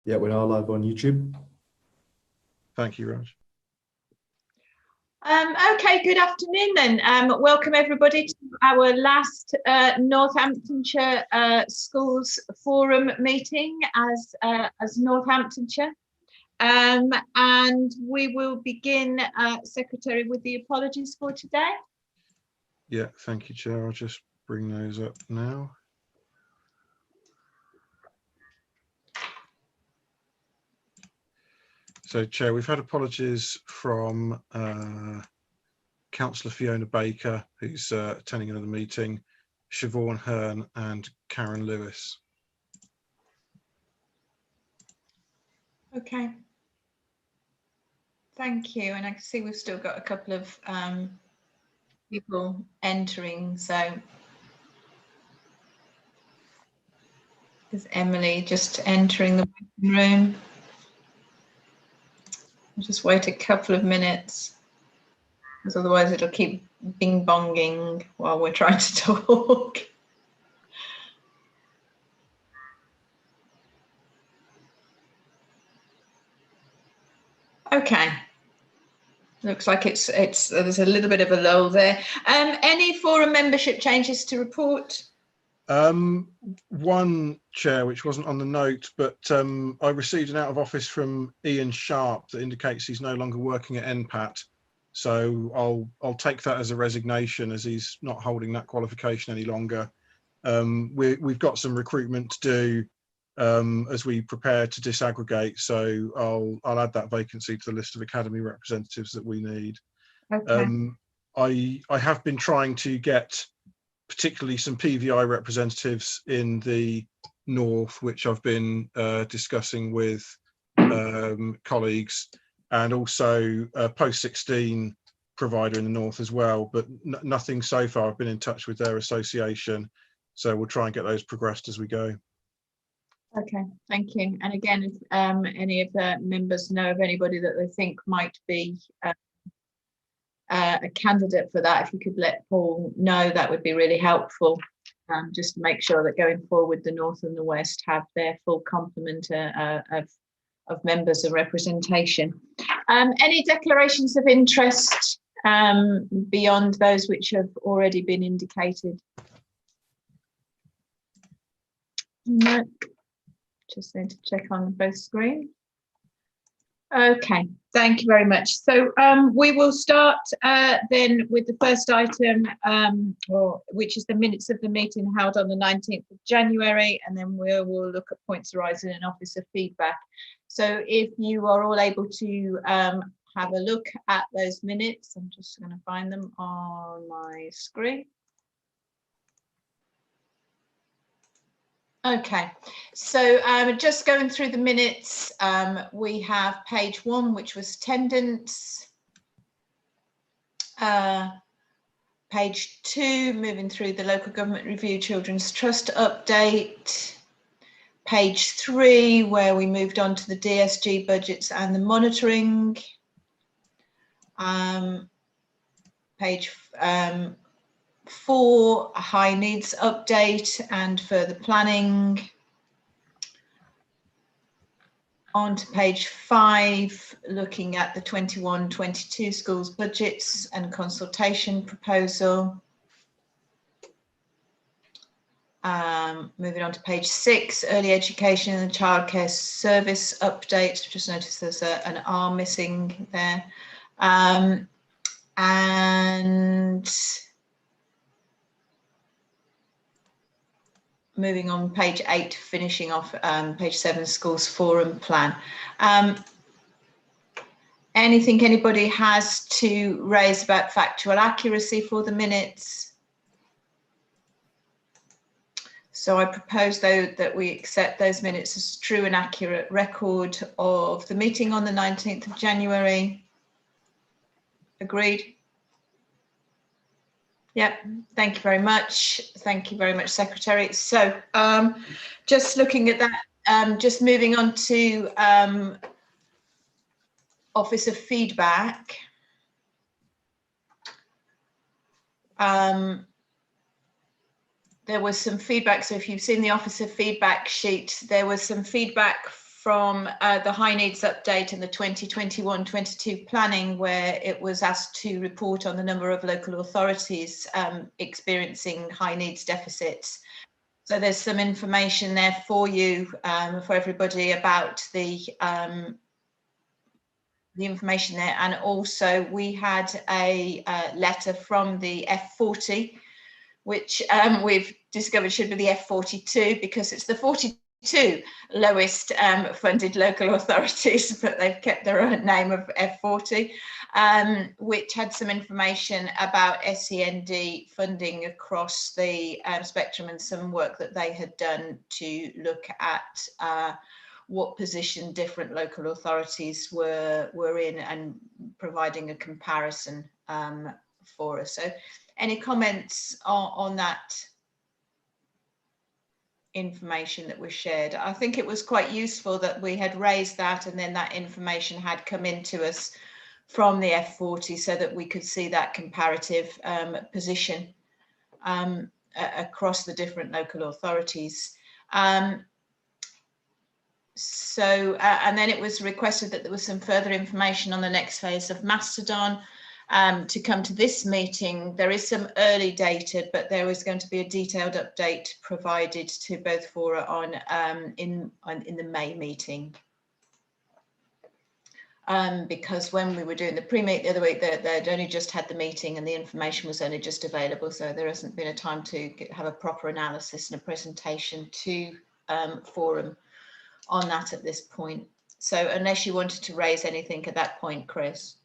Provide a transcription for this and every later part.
Yeah, we're now live on YouTube. Thank you, Raj. Okay, good afternoon then. Welcome everybody to our last Northamptonshire Schools Forum meeting as Northamptonshire. And we will begin, Secretary, with the apologies for today. Yeah, thank you, Chair. I'll just bring those up now. So, Chair, we've had apologies from Councillor Fiona Baker, who's attending another meeting, Siobhan Hearn and Karen Lewis. Okay. Thank you. And I can see we've still got a couple of people entering. So is Emily just entering the room? I'll just wait a couple of minutes, because otherwise it'll keep bing bonging while we're trying to talk. Okay. Looks like there's a little bit of a lull there. Any forum membership changes to report? One, Chair, which wasn't on the note, but I received an out of office from Ian Sharp that indicates he's no longer working at NPAT. So I'll take that as a resignation, as he's not holding that qualification any longer. We've got some recruitment to do as we prepare to disaggregate. So I'll add that vacancy to the list of academy representatives that we need. Okay. I have been trying to get particularly some PVI representatives in the north, which I've been discussing with colleagues, and also a post-16 provider in the north as well, but nothing so far. I've been in touch with their association, so we'll try and get those progressed as we go. Okay, thank you. And again, if any of the members know of anybody that they think might be a candidate for that, if you could let Paul know, that would be really helpful, just to make sure that going forward the north and the west have their full complement of members of representation. Any declarations of interest beyond those which have already been indicated? No, just need to check on both screens. Okay, thank you very much. So we will start then with the first item, which is the minutes of the meeting held on the 19th of January, and then we will look at points arising in officer feedback. So if you are all able to have a look at those minutes, I'm just going to find them on my screen. Okay, so just going through the minutes, we have page 1, which was attendance. Page 2, moving through the local government review children's trust update. Page 3, where we moved on to the DSG budgets and the monitoring. Page 4, a high needs update and further planning. On to page 5, looking at the 21-22 schools budgets and consultation proposal. Moving on to page 6, early education and the childcare service update. Just noticed there's an R missing there. And moving on, page 8, finishing off page 7, schools forum plan. Anything anybody has to raise about factual accuracy for the minutes? So I propose, though, that we accept those minutes as true and accurate record of the meeting on the 19th of January. Agreed? Yep, thank you very much. Thank you very much, Secretary. So just looking at that, just moving on to Office of Feedback. There was some feedback. So if you've seen the Office of Feedback sheet, there was some feedback from the high needs update and the 2021-22 planning, where it was asked to report on the number of local authorities experiencing high needs deficits. So there's some information there for you, for everybody, about the information there. And also we had a letter from the F40, which we've discovered should be the F42, because it's the 42 lowest funded local authorities, but they've kept their own name of F40, which had some information about SEND funding across the spectrum, and some work that they had done to look at what position different local authorities were in, and providing a comparison for us. So any comments on that information that was shared? I think it was quite useful that we had raised that, and then that information had come into us from the F40, so that we could see that comparative position across the different local authorities. And then it was requested that there was some further information on the next phase of Mastodon to come to this meeting. There is some early data, but there is going to be a detailed update provided to both fora on in the May meeting. Because when we were doing the pre-meet the other week, they'd only just had the meeting and the information was only just available, so there hasn't been a time to have a proper analysis and a presentation to forum on that at this point. So unless you wanted to raise anything at that point, Chris.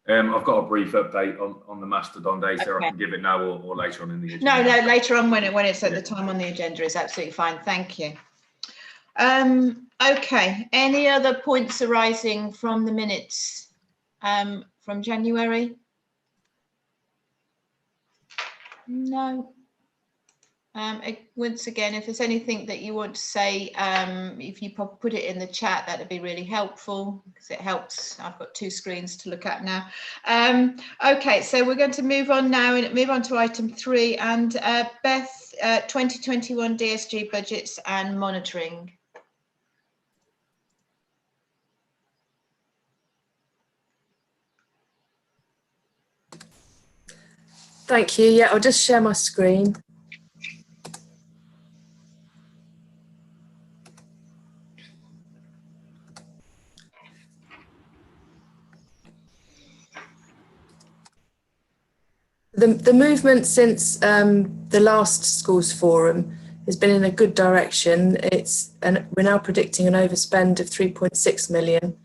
I've got a brief update on the Mastodon data. Okay. I can give it now or later on in the agenda. No, later on when it's at the time on the agenda is absolutely fine. Thank you. Okay, any other points arising from the minutes from January? No. Once again, if there's anything that you want to say, if you put it in the chat, that'd be really helpful, because it helps. I've got two screens to look at now. Okay, so we're going to move on now and move on to item 3, and Beth, 2021 DSG budgets and monitoring. Thank you. Yeah, I'll just share my screen. The movement since the last schools forum has been in a good direction. We're now predicting an overspend of 3.6 million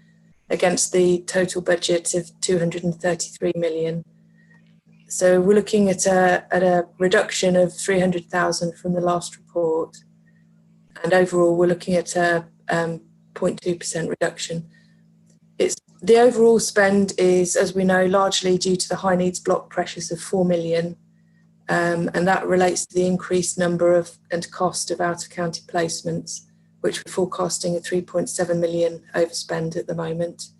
against the total budget of 233 million. So we're looking at a reduction of 300,000 from the last report, and overall we're looking at a 0.2% reduction. The overall spend is, as we know, largely due to the high needs block pressures of 4 million, and that relates to the increased number of and cost of out-of-county placements, which we're forecasting a 3.7 million overspend at the moment.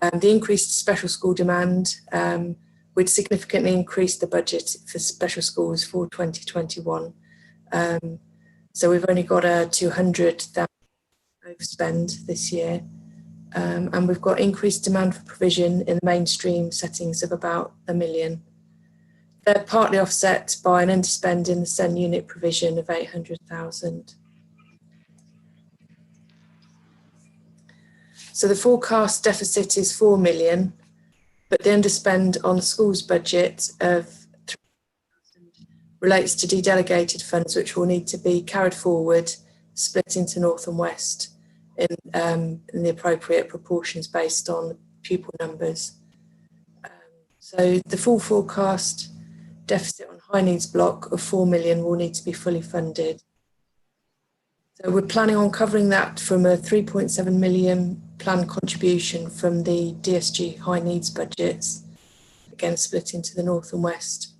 The increased special school demand would significantly increase the budget for special schools for 2021. So we've only got a 200,000 overspend this year. And we've got increased demand for provision in the mainstream settings of about 1 million. They're partly offset by an underspend in the SEN unit provision of 800,000. So the forecast deficit is 4 million, but the underspend on the school's budget of 3,000 relates to dedelegated funds, which will need to be carried forward, split into North and West in the appropriate proportions based on pupil numbers. So the full forecast deficit on high needs block of 4 million will need to be fully funded. So we're planning on covering that from a 3.7 million planned contribution from the DSG high needs budgets, again split into the North and West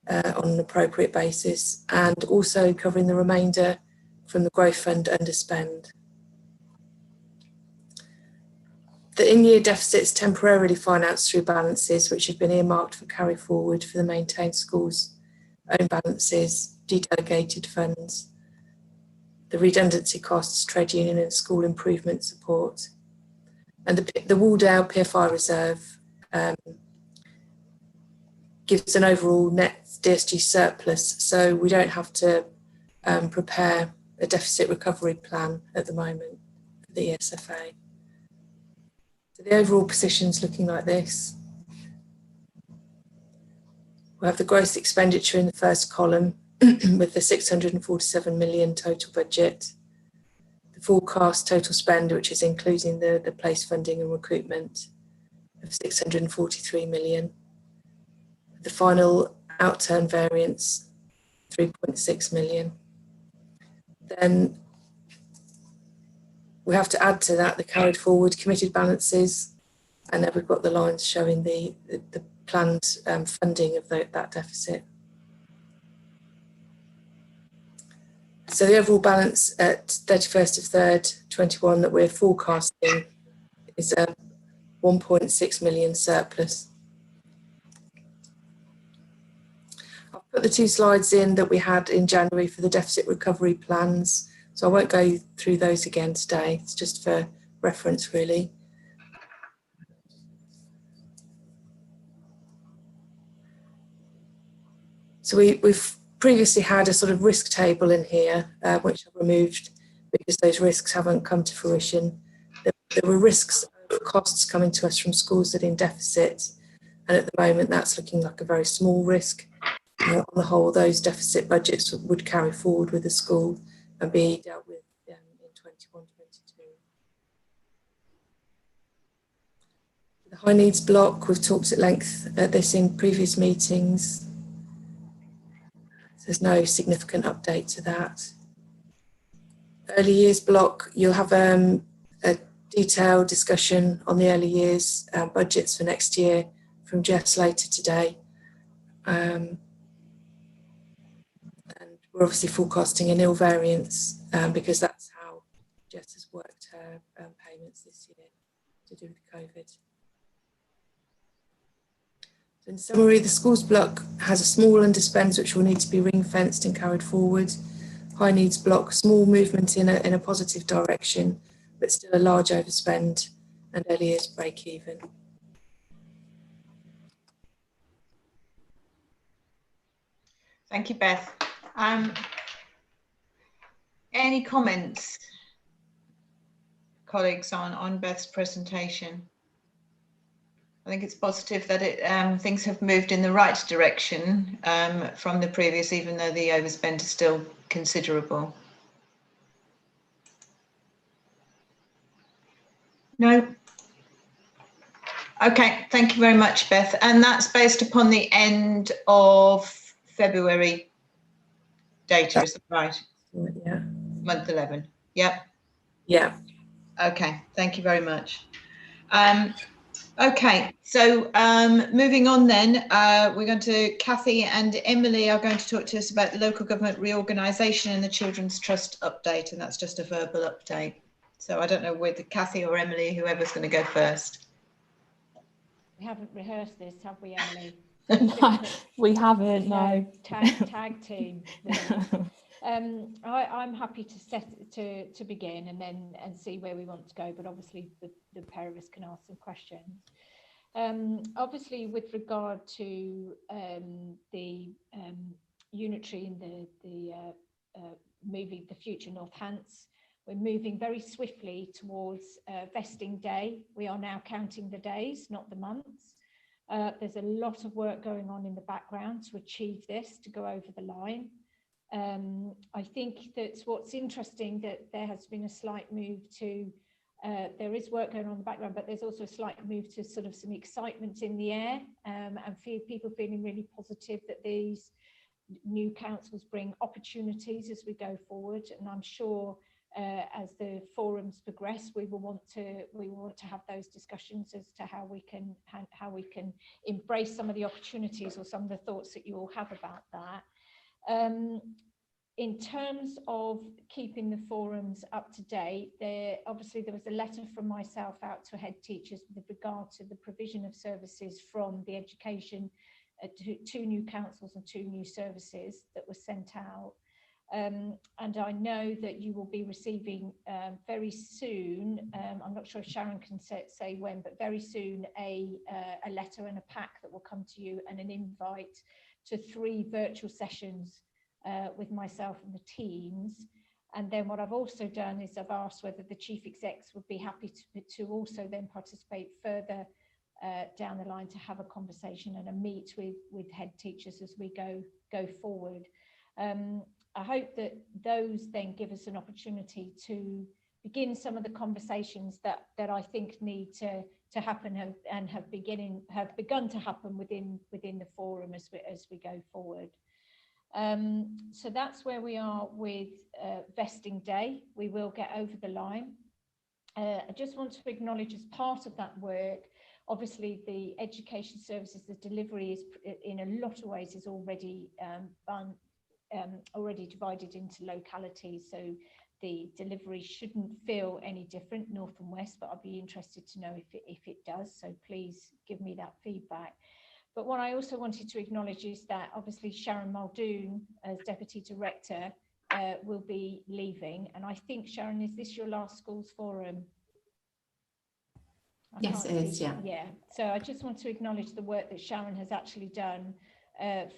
on an appropriate basis, and also covering the remainder from the growth fund underspend. The in-year deficits temporarily financed through balances which have been earmarked for carry forward for the maintained schools' own balances, dedelegated funds. the redundancy costs, trade union and school improvement support. And the Waldale PFI reserve gives an overall net DSG surplus, so we don't have to prepare a deficit recovery plan at the moment for the ESFA. So the overall position's looking like this. We have the gross expenditure in the first column with the 647 million total budget. The forecast total spend, which is including the place funding and recruitment, of 643 million. The final outturn variance, 3.6 million. Then we have to add to that the carried forward committed balances, and then we've got the lines showing the planned funding of that deficit. So the overall balance at 31st of 3rd, 21 that we're forecasting is a 1.6 million surplus. I've put the 2 slides in that we had in January for the deficit recovery plans, so I won't go through those again today. It's just for reference, really. So we've previously had a sort of risk table in here, which I've removed because those risks haven't come to fruition. There were risks of costs coming to us from schools that are in deficit, and at the moment that's looking like a very small risk. On the whole, those deficit budgets would carry forward with the school and be dealt with in 21-22. The high needs block, we've talked at length at this in previous meetings. There's no significant update to that. Early years block, you'll have a detailed discussion on the early years budgets for next year from Jess later today. And we're obviously forecasting a nil variance because that's how Jess has worked her payments this year to do with COVID. In summary, the schools block has a small underspend which will need to be ring fenced and carried forward. High needs block, small movement in a positive direction, but still a large overspend, and early years break even. Thank you, Beth. Any comments, colleagues, on Beth's presentation? I think it's positive that things have moved in the right direction from the previous, even though the overspend is still considerable. No? Okay, thank you very much, Beth. And that's based upon the end of February data, is that right? Yeah. Month 11. Yep. Yeah. Okay, thank you very much. Okay, so moving on then, we're going to, Kathy and Emily are going to talk to us about the local government reorganisation and the Children's Trust update, and that's just a verbal update. So I don't know whether Kathy or Emily, whoever's going to go first. We haven't rehearsed this, have we, Emily? No, we haven't, no. Tag team. I'm happy to begin and see where we want to go, but obviously the pair of us can ask some questions. Obviously, with regard to the unitary and the moving the future Northants, we're moving very swiftly towards vesting day. We are now counting the days, not the months. There's a lot of work going on in the background to achieve this, to go over the line. I think that's what's interesting, that there has been a slight move to, there is work going on in the background, but there's also a slight move to sort of some excitement in the air, and people feeling really positive that these new councils bring opportunities as we go forward. And I'm sure as the forums progress, we will want to have those discussions as to how we can embrace some of the opportunities or some of the thoughts that you all have about that. In terms of keeping the forums up to date, obviously there was a letter from myself out to head teachers with regard to the provision of services from the education to 2 new councils and 2 new services that were sent out. And I know that you will be receiving very soon, I'm not sure if Sharon can say when, but very soon a letter and a pack that will come to you, and an invite to 3 virtual sessions with myself and the teams. And then what I've also done is I've asked whether the chief execs would be happy to also then participate further down the line, to have a conversation and a meet with head teachers as we go forward. I hope that those then give us an opportunity to begin some of the conversations that I think need to happen and have begun to happen within the forum as we go forward. So that's where we are with vesting day. We will get over the line. I just want to acknowledge, as part of that work, obviously the education services, the delivery is in a lot of ways is already already divided into localities, so the delivery shouldn't feel any different north and west, but I'd be interested to know if it does, so please give me that feedback. But what I also wanted to acknowledge is that obviously Sharon Muldoon, as Deputy Director, will be leaving. And I think, Sharon, is this your last schools forum? Yes, it is, yeah. Yeah, so I just want to acknowledge the work that Sharon has actually done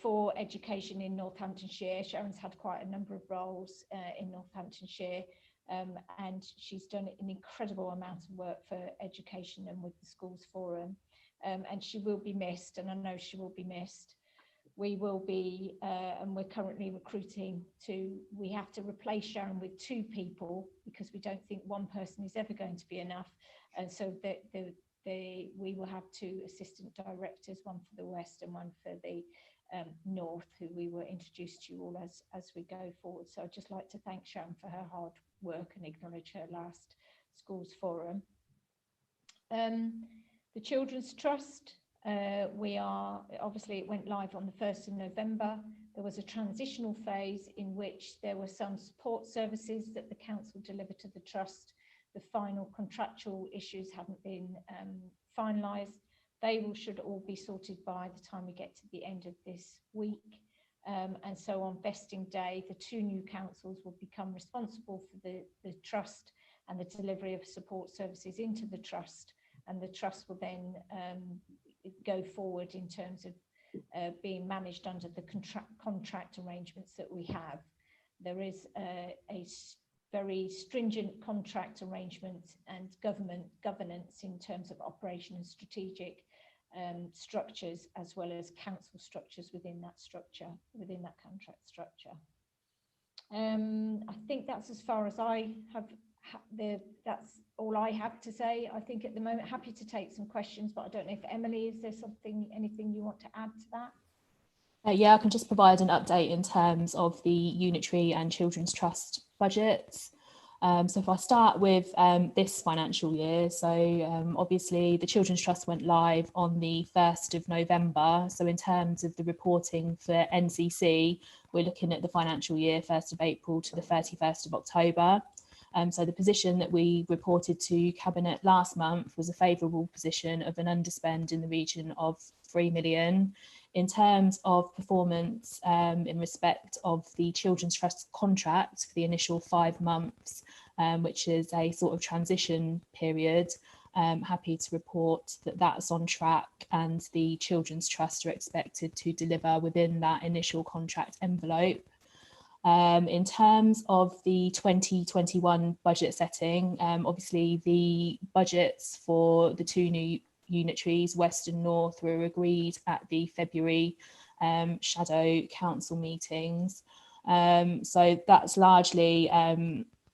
for education in Northamptonshire. Sharon's had quite a number of roles in Northamptonshire, and she's done an incredible amount of work for education and with the schools forum. And she will be missed, and I know she will be missed. We will be, and we're currently recruiting we have to replace Sharon with 2 people, because we don't think one person is ever going to be enough. And so we will have 2 assistant directors, one for the West and one for the North, who we will introduce to you all as we go forward. So I'd just like to thank Sharon for her hard work and acknowledge her last schools forum. The Children's Trust, obviously it went live on the 1st of November. There was a transitional phase in which there were some support services that the council delivered to the trust. The final contractual issues haven't been finalised. They should all be sorted by the time we get to the end of this week. And so on vesting day, the 2 new councils will become responsible for the trust and the delivery of support services into the trust. And the trust will then go forward in terms of being managed under the contract arrangements that we have. There is a very stringent contract arrangement and governance in terms of operation and strategic structures, as well as council structures within that structure, within that contract structure. I think that's as far as I have. That's all I have to say. I think at the moment, happy to take some questions, but I don't know if Emily, is there anything you want to add to that? Yeah, I can just provide an update in terms of the Unitary and Children's Trust budgets. So if I start with this financial year, so obviously the Children's Trust went live on the 1st of November. So in terms of the reporting for NCC, we're looking at the financial year 1st of April to the 31st of October. So the position that we reported to Cabinet last month was a favourable position of an underspend in the region of 3 million. In terms of performance, in respect of the Children's Trust contract for the initial 5 months, which is a sort of transition period, happy to report that that's on track, and the Children's Trust are expected to deliver within that initial contract envelope. In terms of the 2021 budget setting, obviously the budgets for the 2 new unitaries, West and North, were agreed at the February shadow council meetings. So that's largely,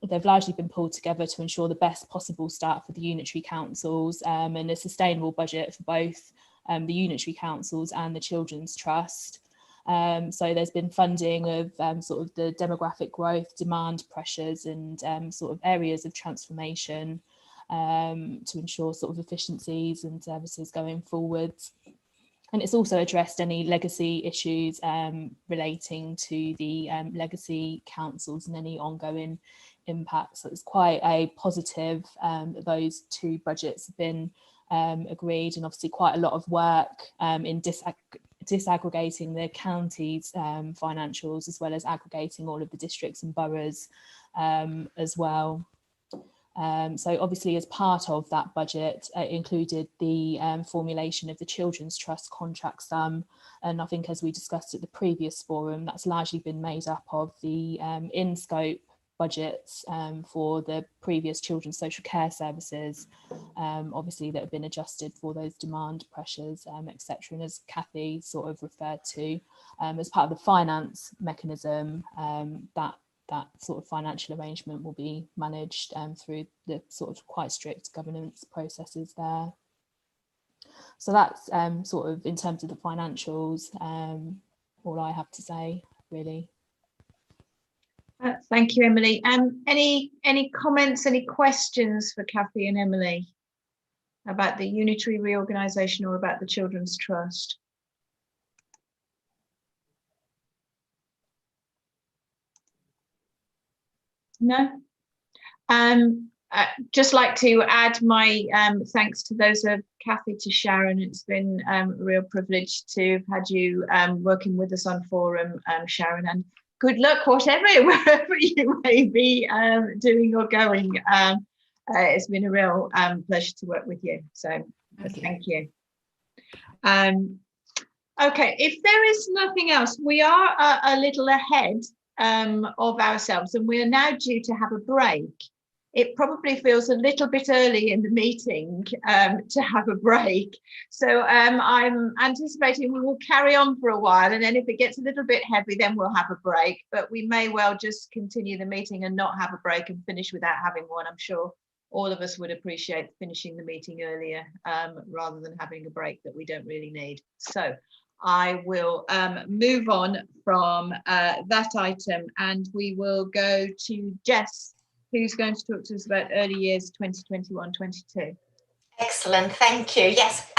they've largely been pulled together to ensure the best possible start for the unitary councils, and a sustainable budget for both the unitary councils and the Children's Trust. So there's been funding of sort of the demographic growth, demand pressures, and sort of areas of transformation to ensure sort of efficiencies and services going forward. And it's also addressed any legacy issues relating to the legacy councils and any ongoing impacts. So it's quite a positive that those 2 budgets have been agreed, and obviously quite a lot of work in disaggregating the county's financials, as well as aggregating all of the districts and boroughs as well. So obviously, as part of that budget, it included the formulation of the Children's Trust contract sum. And I think, as we discussed at the previous forum, that's largely been made up of the in-scope budgets for the previous children's social care services, obviously that have been adjusted for those demand pressures, etc. And as Kathy sort of referred to, as part of the finance mechanism, that sort of financial arrangement will be managed through the sort of quite strict governance processes there. So that's sort of in terms of the financials, all I have to say, really. Thank you, Emily. Any comments, any questions for Kathy and Emily about the unitary reorganisation or about the Children's Trust? No? Just like to add my thanks to those of Kathy, to Sharon. It's been a real privilege to have had you working with us on forum, Sharon, and good luck wherever you may be doing or going. It's been a real pleasure to work with you, so thank you. Okay, if there is nothing else, we are a little ahead of ourselves, and we are now due to have a break. It probably feels a little bit early in the meeting to have a break. So I'm anticipating we will carry on for a while, and then if it gets a little bit heavy, then we'll have a break. But we may well just continue the meeting and not have a break and finish without having one. I'm sure all of us would appreciate finishing the meeting earlier rather than having a break that we don't really need. So I will move on from that item, and we will go to Jess, who's going to talk to us about early years 2021-22. Excellent, thank you. Yes,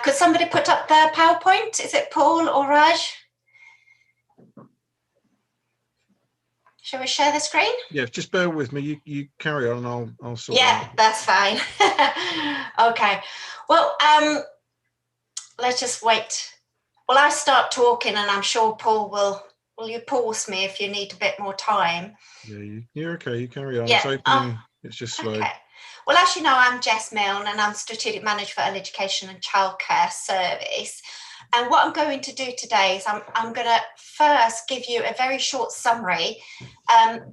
could somebody put up the PowerPoint? Is it Paul or Raj? Shall we share the screen? Yeah, just bear with me. You carry on, and I'll sort. Yeah, that's fine. Okay. Well, let's just wait. Well, I start talking, and I'm sure Paul will. Will you pause me if you need a bit more time? Yeah, you're okay. You carry on. Yeah. It's opening. It's just slow. Okay. Well, as you know, I'm Jess Milne, and I'm Strategic Manager for Early Education and Childcare Service. And what I'm going to do today is I'm going to first give you a very short summary.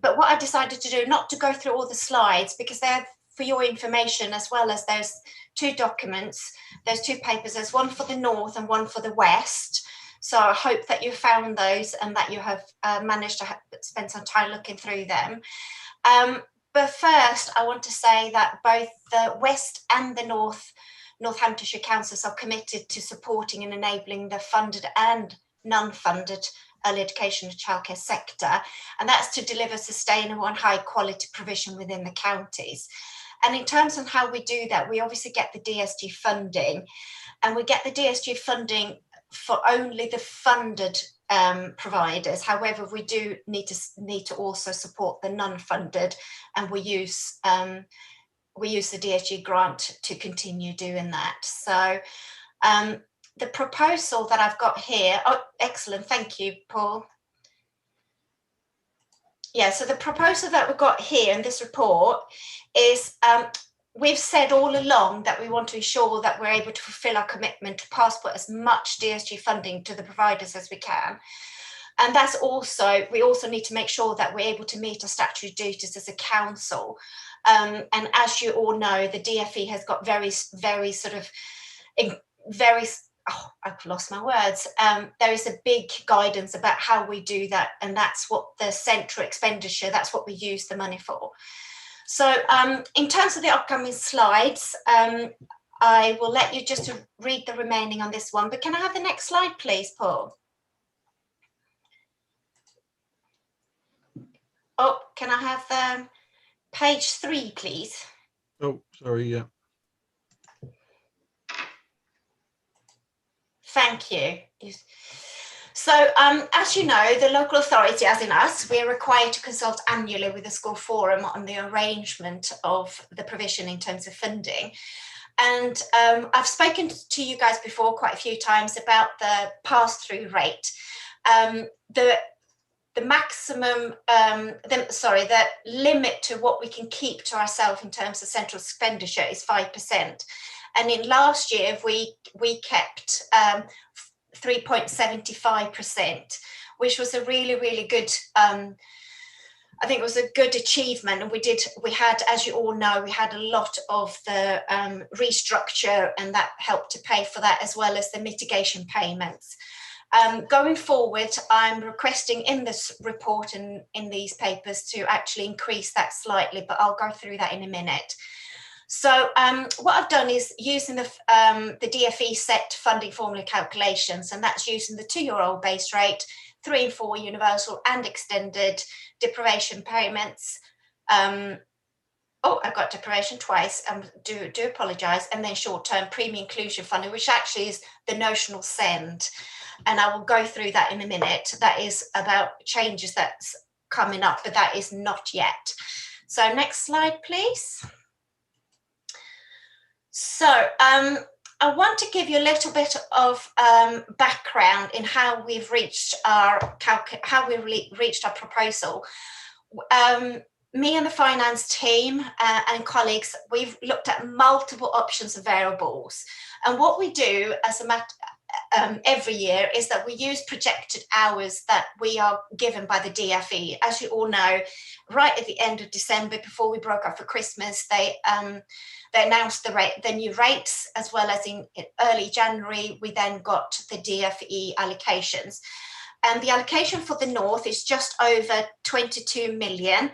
But what I decided to do, not to go through all the slides, because they're for your information, as well as there's two documents, there's two papers, there's one for the North and one for the West. So I hope that you found those and that you have managed to spend some time looking through them. But first, I want to say that both the West and the Northamptonshire councils are committed to supporting and enabling the funded and non-funded early education and childcare sector, and that's to deliver sustainable and high quality provision within the counties. And in terms of how we do that, we obviously get the DSG funding, and we get the DSG funding for only the funded providers. However, we do need to also support the non-funded, and we use the DSG grant to continue doing that. So the proposal that I've got here, oh, excellent, thank you, Paul. Yeah, so the proposal that we've got here in this report is we've said all along that we want to ensure that we're able to fulfil our commitment to passport as much DSG funding to the providers as we can. And that's also, we also need to make sure that we're able to meet our statutory duties as a council. And as you all know, the DFE has got very sort of, oh, I've lost my words. There is a big guidance about how we do that. And that's what the central expenditure, that's what we use the money for. So in terms of the upcoming slides, I will let you just read the remaining on this one, but can I have the next slide, please, Paul? Oh, can I have page 3, please? Oh, sorry, yeah. Thank you. So as you know, the local authority, as in us, we are required to consult annually with the school forum on the arrangement of the provision in terms of funding. And I've spoken to you guys before quite a few times about the pass-through rate. The maximum, the limit to what we can keep to ourselves in terms of central expenditure is 5%. And in last year, we kept 3.75%, which was a really, really good, I think it was a good achievement. And we had, as you all know, we had a lot of the restructure, and that helped to pay for that, as well as the mitigation payments. Going forward, I'm requesting in this report and in these papers to actually increase that slightly, but I'll go through that in a minute. So what I've done is using the DFE set funding formula calculations, and that's using the 2-year-old base rate, 3 and 4 universal and extended deprivation payments. I got deprivation twice, do apologise, and then short-term premium inclusion funding, which actually is the notional send. And I will go through that in a minute. That is about changes that's coming up, but that is not yet. So next slide, please. So I want to give you a little bit of background in how we've reached our proposal. Me and the finance team and colleagues, we've looked at multiple options and variables. And what we do as a matter every year is that we use projected hours that we are given by the DFE. As you all know, right at the end of December, before we broke up for Christmas, they announced the new rates, as well as in early January, we then got the DFE allocations. And the allocation for the North is just over 22 million.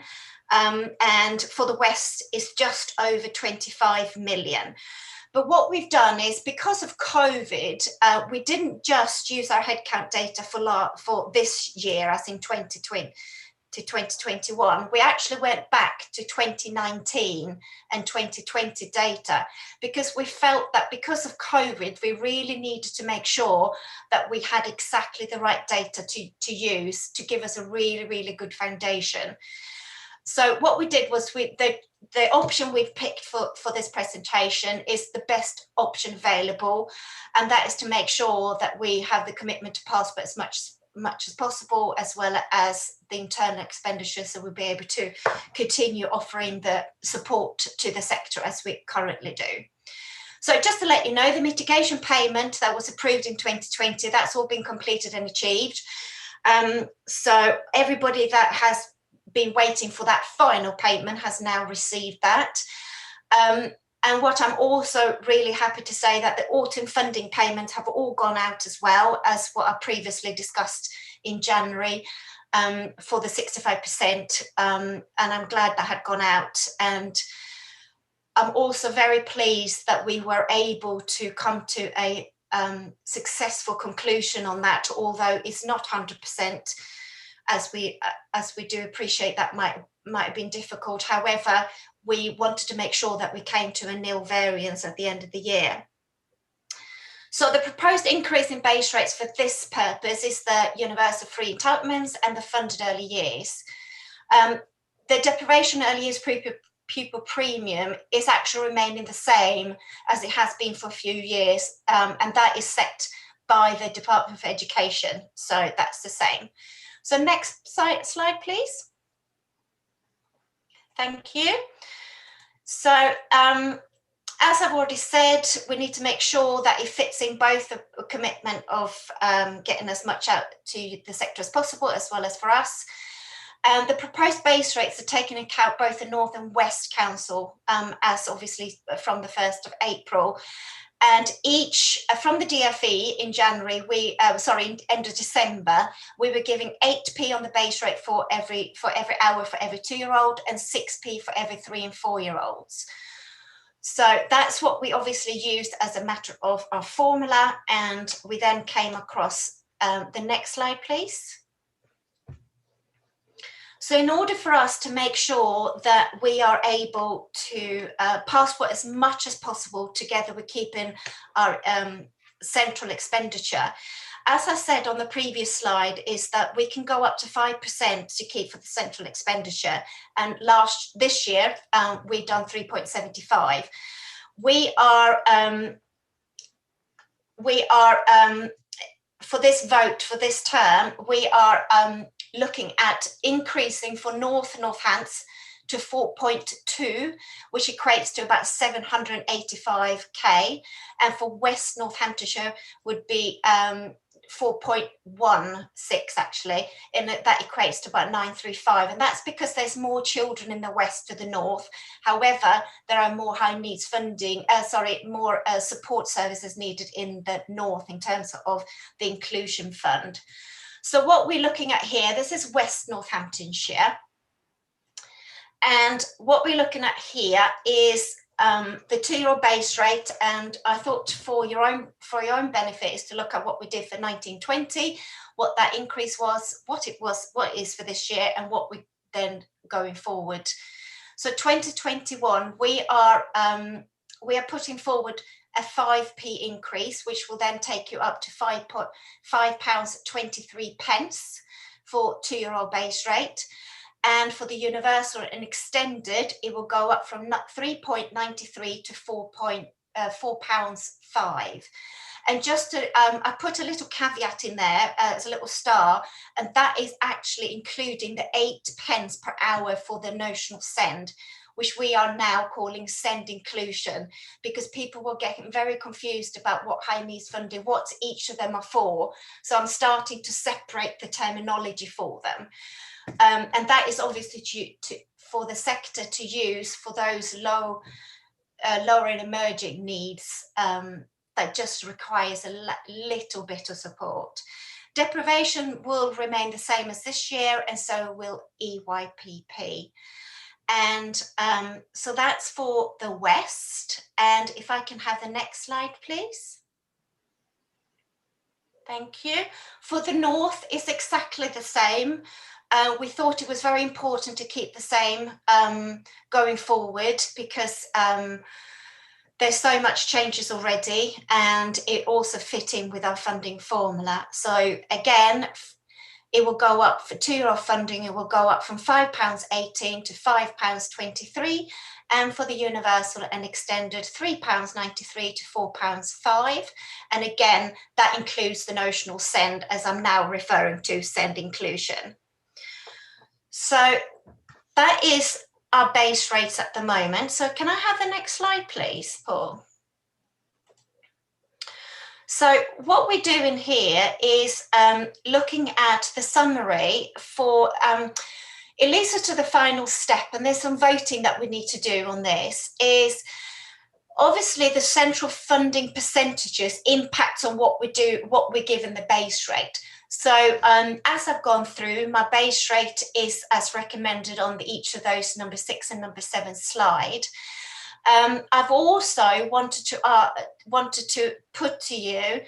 And for the West is just over 25 million. But what we've done is, because of COVID, we didn't just use our headcount data for this year, as in 2020 to 2021. We actually went back to 2019 and 2020 data, because we felt that because of COVID, we really needed to make sure that we had exactly the right data to use to give us a really, really good foundation. So what we did was the option we've picked for this presentation is the best option available, and that is to make sure that we have the commitment to pass but as much as possible, as well as the internal expenditure, so we'll be able to continue offering the support to the sector as we currently do. So just to let you know, the mitigation payment that was approved in 2020, that's all been completed and achieved. So everybody that has been waiting for that final payment has now received that. And what I'm also really happy to say, that the autumn funding payments have all gone out, as well as what I previously discussed in January, for the 65%, and I'm glad that had gone out. And I'm also very pleased that we were able to come to a successful conclusion on that, although it's not 100%. As we do appreciate that might have been difficult. However, we wanted to make sure that we came to a nil variance at the end of the year. So the proposed increase in base rates for this purpose is the universal free entitlements and the funded early years. The deprivation early years pupil premium is actually remaining the same as it has been for a few years, and that is set by the Department for Education. So that's the same. So next slide, please. Thank you. So as I've already said, we need to make sure that it fits in both the commitment of getting as much out to the sector as possible, as well as for us. The proposed base rates are taking into account both the North and West Council, as obviously from the 1st of April. And each, from the DFE in January, end of December, we were giving 8p on the base rate for every hour for every 2-year-old, and 6p for every 3 and 4-year-olds. So that's what we obviously used as a matter of our formula. And we then came across the next slide, please. So in order for us to make sure that we are able to passport as much as possible, together with keeping our central expenditure, as I said on the previous slide, is that we can go up to 5% to keep for the central expenditure. And this year, we've done 3.75. we are for this vote for this term, we are looking at increasing for Northants to 4.2, which equates to about 785k, and for West Northamptonshire would be 4.16 actually, and that equates to about 935, and that's because there's more children in the west to the north. However, there are more high needs funding, more support services needed in the north in terms of the inclusion fund. So what we're looking at here, this is West Northamptonshire, and what we're looking at here is the 2-year-old base rate, and I thought for your own benefit is to look at what we did for 1920, what that increase was, what it is for this year, and what we then going forward. So 2021, we are putting forward a 5p increase, which will then take you up to £5.23 for 2-year-old base rate. And for the universal and extended, it will go up from 3.93 to £4.05. And just to, I put a little caveat in there as a little star, and that is actually including the 8p per hour for the notional send, which we are now calling send inclusion, because people were getting very confused about what high needs funding, what each of them are for. So I'm starting to separate the terminology for them. And that is obviously for the sector to use for those lower and emerging needs that just requires a little bit of support. Deprivation will remain the same as this year, and so will EYPP. And so that's for the West. And if I can have the next slide, please. Thank you. For the North, it's exactly the same. We thought it was very important to keep the same going forward, because there's so much changes already, and it also fit in with our funding formula. So again, it will go up for 2-year-old funding, it will go up from £5.18 to £5.23, and for the universal and extended £3.93 to £4.05. And again, that includes the notional send, as I'm now referring to send inclusion. So that is our base rates at the moment. So can I have the next slide, please, Paul? So what we're doing here is looking at the summary for, it leads us to the final step, and there's some voting that we need to do on this, is obviously the central funding percentages impacts on what we do, what we give in the base rate. So as I've gone through, my base rate is as recommended on each of those number 6 and number 7 slide. I've also wanted to put to you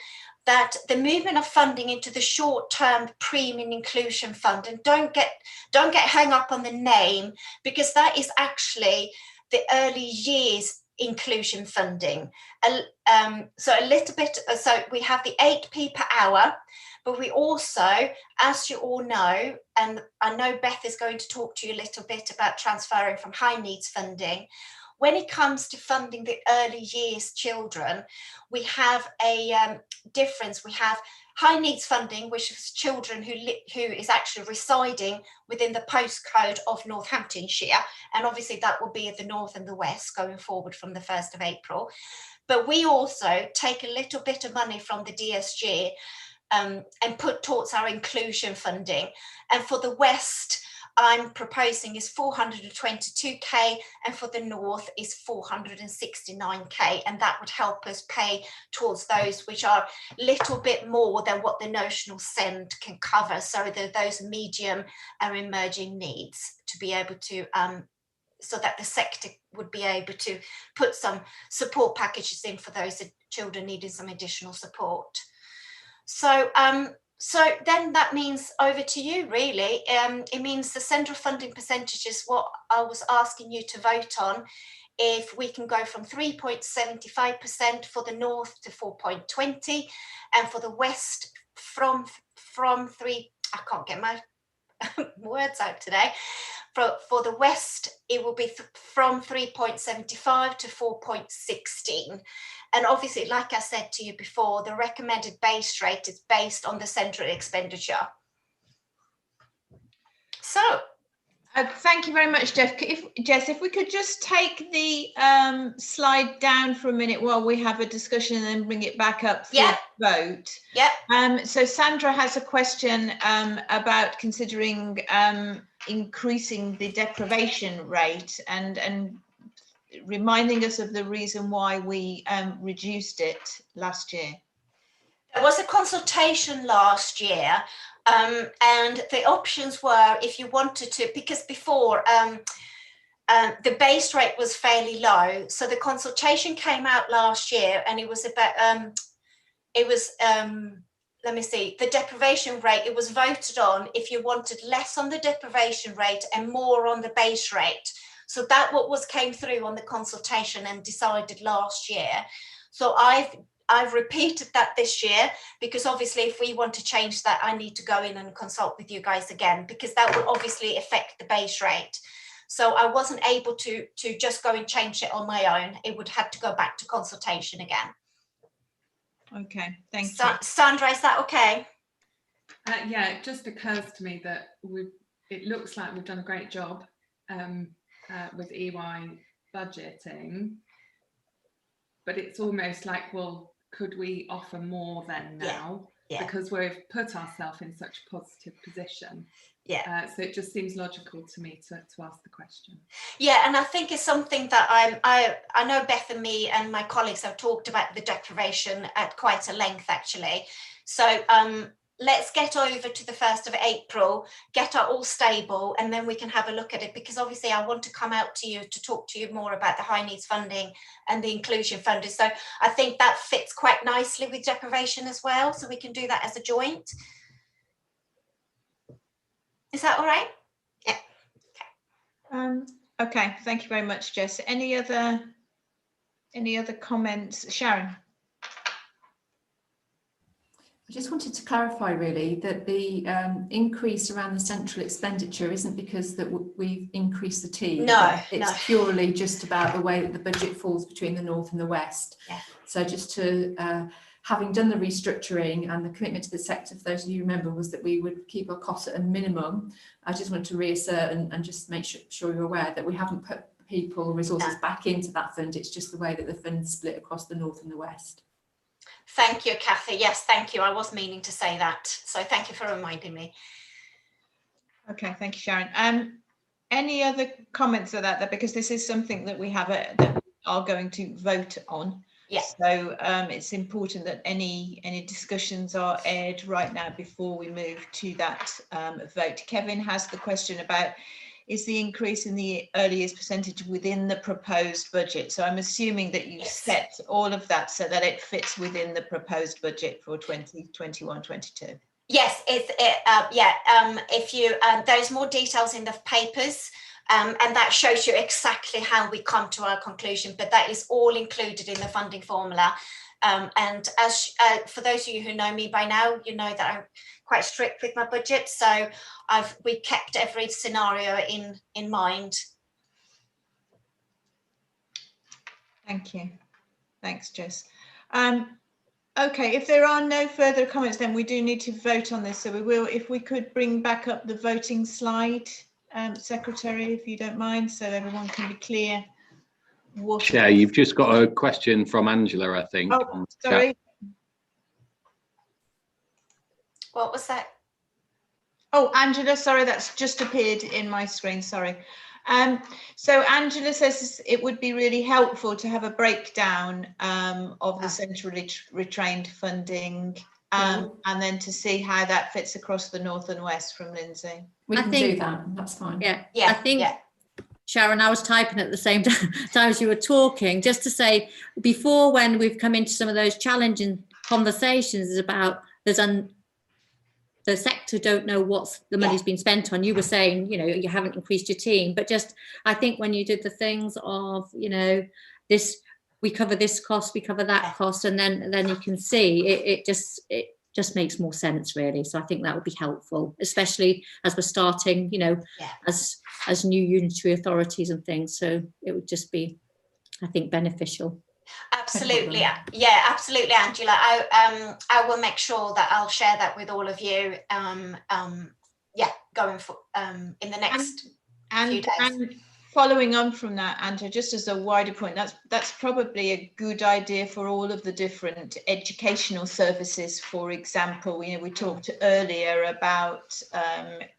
that the movement of funding into the short-term premium inclusion fund, and don't get hung up on the name, because that is actually the early years inclusion funding. So a little bit, so we have the 8p per hour, but we also, as you all know, and I know Beth is going to talk to you a little bit about transferring from high needs funding. When it comes to funding the early years children, we have a difference. We have high needs funding, which is children who is actually residing within the postcode of Northamptonshire. And obviously that will be the North and the West going forward from the 1st of April. But we also take a little bit of money from the DSG and put towards our inclusion funding. And for the West, I'm proposing is 422k, and for the North is 469k, and that would help us pay towards those which are a little bit more than what the notional send can cover. So those medium and emerging needs to be able to, so that the sector would be able to put some support packages in for those children needing some additional support. So so then that means over to you, really. It means the central funding percentages, what I was asking you to vote on, if we can go from 3.75% for the North to 4.20, and for the West from 3, I can't get my words out today, for the West, it will be from 3.75 to 4.16. And obviously, like I said to you before, the recommended base rate is based on the central expenditure. So, thank you very much, Jeff. Jess, if we could just take the slide down for a minute while we have a discussion and then bring it back up for vote. Yeah. So Sandra has a question about considering increasing the deprivation rate and reminding us of the reason why we reduced it last year. There was a consultation last year, and the options were, if you wanted to, because before the base rate was fairly low, so the consultation came out last year, and it was about let me see, the deprivation rate, it was voted on if you wanted less on the deprivation rate and more on the base rate. So that what came through on the consultation and decided last year. So I've repeated that this year, because obviously if we want to change that, I need to go in and consult with you guys again, because that will obviously affect the base rate. So I wasn't able to just go and change it on my own. It would have to go back to consultation again. Okay, thank you. Sandra, is that okay? Yeah, it just occurs to me that it looks like we've done a great job with EY budgeting, but it's almost like, well, could we offer more then now? Yeah. Because we've put ourselves in such a positive position. Yeah. So it just seems logical to me to ask the question. Yeah, and I think it's something that I know Beth and me and my colleagues have talked about the deprivation at quite a length, actually. So let's get over to the 1st of April, get it all stable, and then we can have a look at it, because obviously I want to come out to you to talk to you more about the high needs funding and the inclusion funding. So I think that fits quite nicely with deprivation as well. So we can do that as a joint. Is that all right? Yeah. Okay. Okay, thank you very much, Jess. Any other comments? Sharon? I just wanted to clarify really that the increase around the central expenditure isn't because that we've increased the team. No, it's purely just about the way that the budget falls between the North and the West. Yeah. So just to, having done the restructuring and the commitment to the sector, for those of you who remember, was that we would keep our costs at a minimum. I just want to reassert and just make sure you're aware that we haven't put people or resources back into that fund. It's just the way that the fund's split across the North and the West. Thank you, Kathy. Yes, thank you. I was meaning to say that. So thank you for reminding me. Okay, thank you, Sharon. Any other comments on that? Because this is something that we have that we are going to vote on. Yeah. So it's important that any discussions are aired right now before we move to that vote. Kevin has the question about, is the increase in the early years percentage within the proposed budget? So I'm assuming that you've set all of that so that it fits within the proposed budget for 2021-22. Yes, if you there's more details in the papers, and that shows you exactly how we come to our conclusion, but that is all included in the funding formula. And as for those of you who know me by now, you know that I'm quite strict with my budget, so we kept every scenario in mind. Thank you. Thanks, Jess. Okay, if there are no further comments, then we do need to vote on this. So we will, if we could bring back up the voting slide, Secretary, if you don't mind, so everyone can be clear. Chair, you've just got a question from Angela, I think. Oh, sorry. What was that? Oh, Angela, sorry, that's just appeared in my screen, sorry. So Angela says it would be really helpful to have a breakdown of the centrally retrained funding and then to see how that fits across the North and West from Lindsay. We can do that, that's fine. Yeah, I think, Sharon, I was typing at the same time as you were talking, just to say, before, when we've come into some of those challenging conversations about the sector don't know what the money's been spent on. You were saying, you know, you haven't increased your team, but just, I think when you did the things of, you know, this, we cover this cost, we cover that cost, and then you can see it just makes more sense, really. So I think that would be helpful, especially as we're starting, you know, as new unitary authorities and things. So it would just be, I think, beneficial. Absolutely, yeah, absolutely, Angela. I will make sure that I'll share that with all of you. Yeah, going for in the next few days. And following on from that, Andrew, just as a wider point, that's probably a good idea for all of the different educational services. For example, you know, we talked earlier about,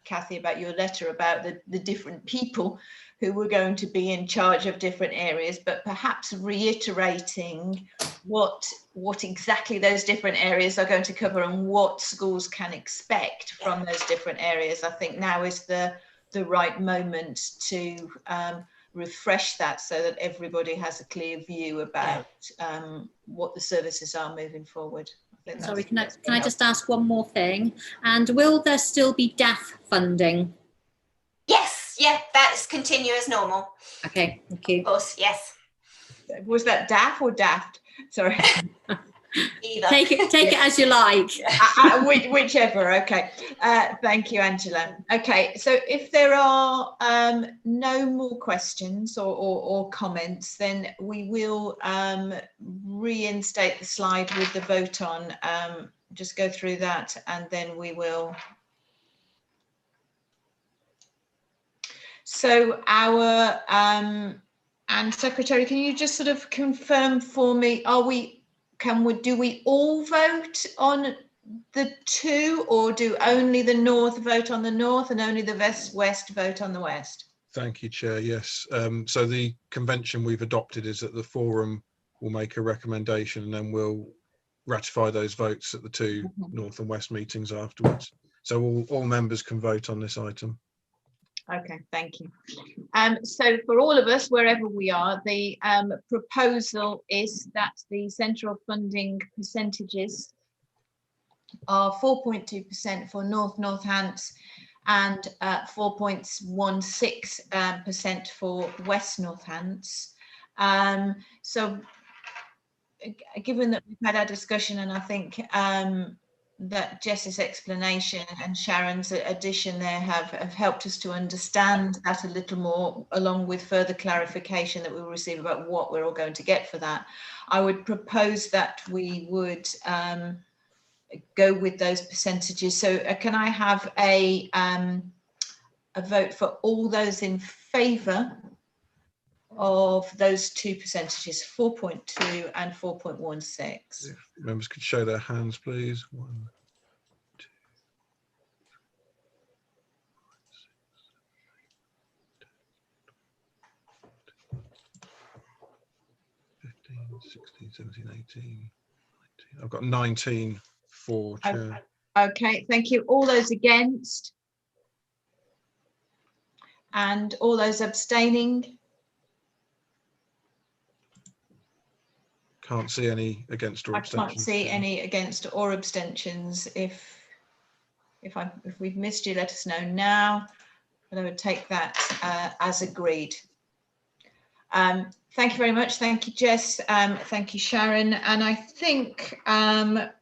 Kathy, about your letter about the different people who were going to be in charge of different areas, but perhaps reiterating what exactly those different areas are going to cover and what schools can expect from those different areas. I think now is the right moment to refresh that so that everybody has a clear view about what the services are moving forward. Sorry, can I just ask one more thing? And will there still be DAF funding? Yes, yeah, that's continue as normal. Okay, thank you. Of course, yes. Was that DAF or daft? Sorry. Either. Take it as you like. Whichever. Okay. Thank you, Angela. Okay, so if there are no more questions or comments, then we will reinstate the slide with the vote on. Just go through that, and then we will. So our and Secretary, can you just sort of confirm for me? Do we all vote on the two, or do only the North vote on the North and only the West vote on the West? Thank you, Chair. Yes. So the convention we've adopted is that the forum will make a recommendation and then we'll ratify those votes at the two North and West meetings afterwards. So all members can vote on this item. Okay, thank you. So for all of us, wherever we are, the proposal is that the central funding percentages are 4.2% for Northants and 4.16% for West Northants. So given that we've had our discussion, and I think that Jess's explanation and Sharon's addition there have helped us to understand that a little more, along with further clarification that we'll receive about what we're all going to get for that. I would propose that we would go with those percentages. So can I have a vote for all those in favour of those two percentages, 4.2 and 4.16? If members could show their hands, please. 1, 2, 15, 16, 17, 18, 19. I've got 19 for, Chair. Okay, thank you. All those against? And all those abstaining? Can't see any against or abstentions. I can't see any against or abstentions. If we've missed you, let us know now. But I would take that as agreed. Thank you very much. Thank you, Jess. Thank you, Sharon. And I think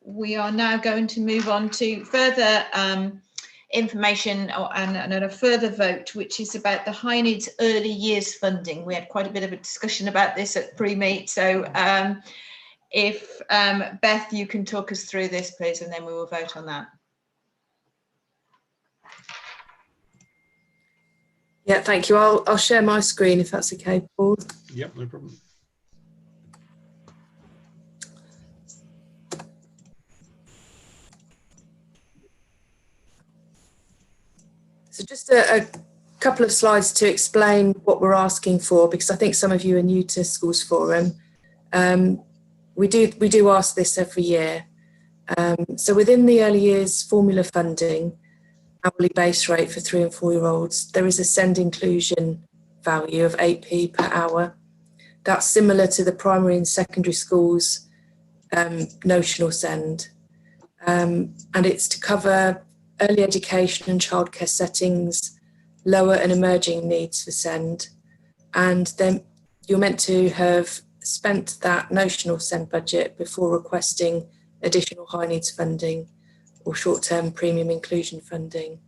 we are now going to move on to further information and a further vote, which is about the high needs early years funding. We had quite a bit of a discussion about this at pre-meet. So if Beth, you can talk us through this, please, and then we will vote on that. Yeah, thank you. I'll share my screen if that's okay, Paul. Yep, no problem. So just a couple of slides to explain what we're asking for, because I think some of you are new to Schools Forum. We do ask this every year. So within the early years formula funding, hourly base rate for 3 and 4 year olds, there is a SEND inclusion value of 8p per hour. That's similar to the primary and secondary schools notional SEND. And it's to cover early education and childcare settings, lower and emerging needs for SEND. And then you're meant to have spent that notional SEND budget before requesting additional high needs funding. or short-term premium inclusion funding.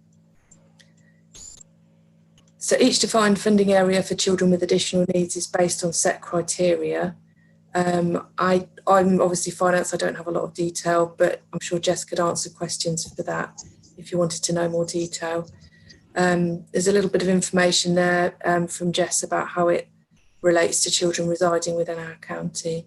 So each defined funding area for children with additional needs is based on set criteria. I'm obviously finance, I don't have a lot of detail, but I'm sure Jess could answer questions for that if you wanted to know more detail. There's a little bit of information there from Jess about how it relates to children residing within our county.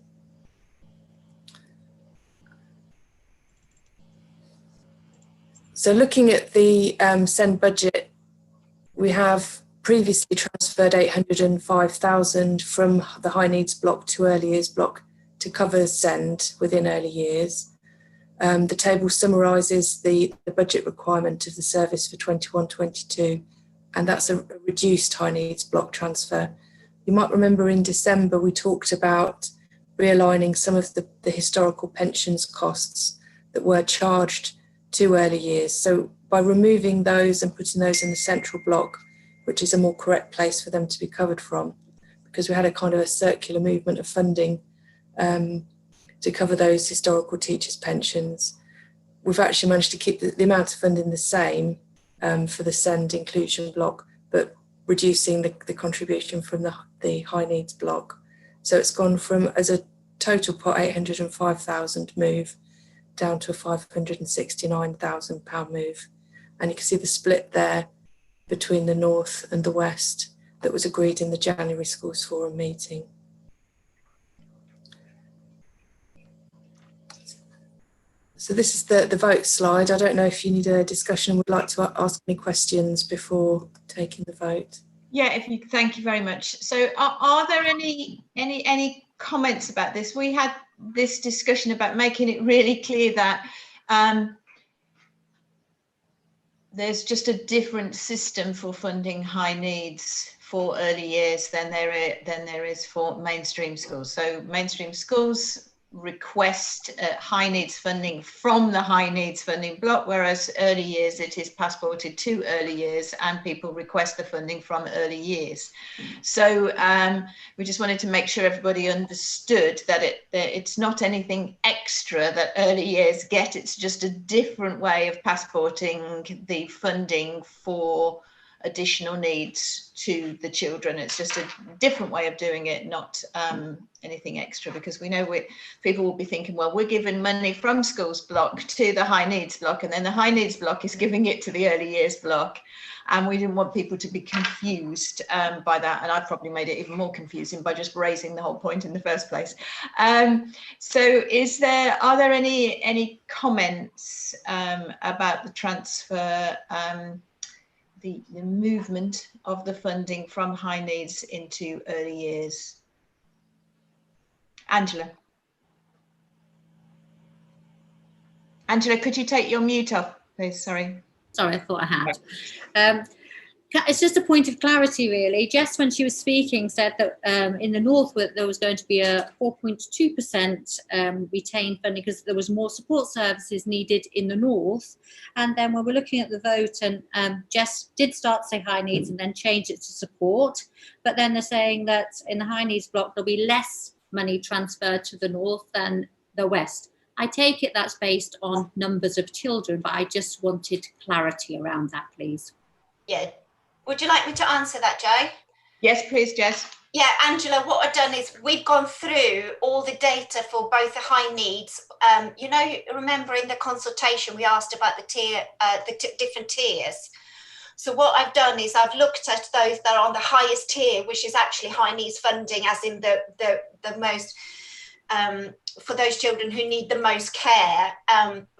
So looking at the SEND budget, we have previously transferred 805,000 from the high needs block to early years block to cover SEND within early years. The table summarises the budget requirement of the service for 21-22, and that's a reduced high needs block transfer. You might remember in December we talked about realigning some of the historical pensions costs that were charged to early years. So by removing those and putting those in the central block, which is a more correct place for them to be covered from, because we had a kind of a circular movement of funding to cover those historical teachers' pensions. We've actually managed to keep the amount of funding the same for the SEND inclusion block, but reducing the contribution from the high needs block. So it's gone from, as a total pot, 805,000 move down to a £569,000 move. And you can see the split there between the North and the West that was agreed in the January Schools Forum meeting. So this is the vote slide. I don't know if you need a discussion and would like to ask any questions before taking the vote. Yeah, thank you very much. So are there any comments about this? We had this discussion about making it really clear that there's just a different system for funding high needs for early years than there is for mainstream schools. So mainstream schools request high needs funding from the high needs funding block, whereas early years it is passported to early years and people request the funding from early years. So we just wanted to make sure everybody understood that it's not anything extra that early years get, it's just a different way of passporting the funding for additional needs to the children. It's just a different way of doing it, not anything extra, because we know people will be thinking, well, we're giving money from schools block to the high needs block, and then the high needs block is giving it to the early years block, and we didn't want people to be confused by that, and I probably made it even more confusing by just raising the whole point in the first place. So are there any comments about the transfer, the movement of the funding from high needs into early years? Angela, could you take your mute off, please? Sorry, I thought I had. It's just a point of clarity, really. Jess, when she was speaking, said that in the North there was going to be a 4.2% retained funding because there was more support services needed in the North. And then when we're looking at the vote, and Jess did start to say high needs and then change it to support. But then they're saying that in the high needs block, there'll be less money transferred to the North than the West. I take it that's based on numbers of children, but I just wanted clarity around that, please. Yeah. Would you like me to answer that, Jo? Yes, please, Jess. Yeah, Angela, what I've done is we've gone through all the data for both the high needs. Remember in the consultation we asked about the different tiers. So what I've done is I've looked at those that are on the highest tier, which is actually high needs funding, as in the most for those children who need the most care,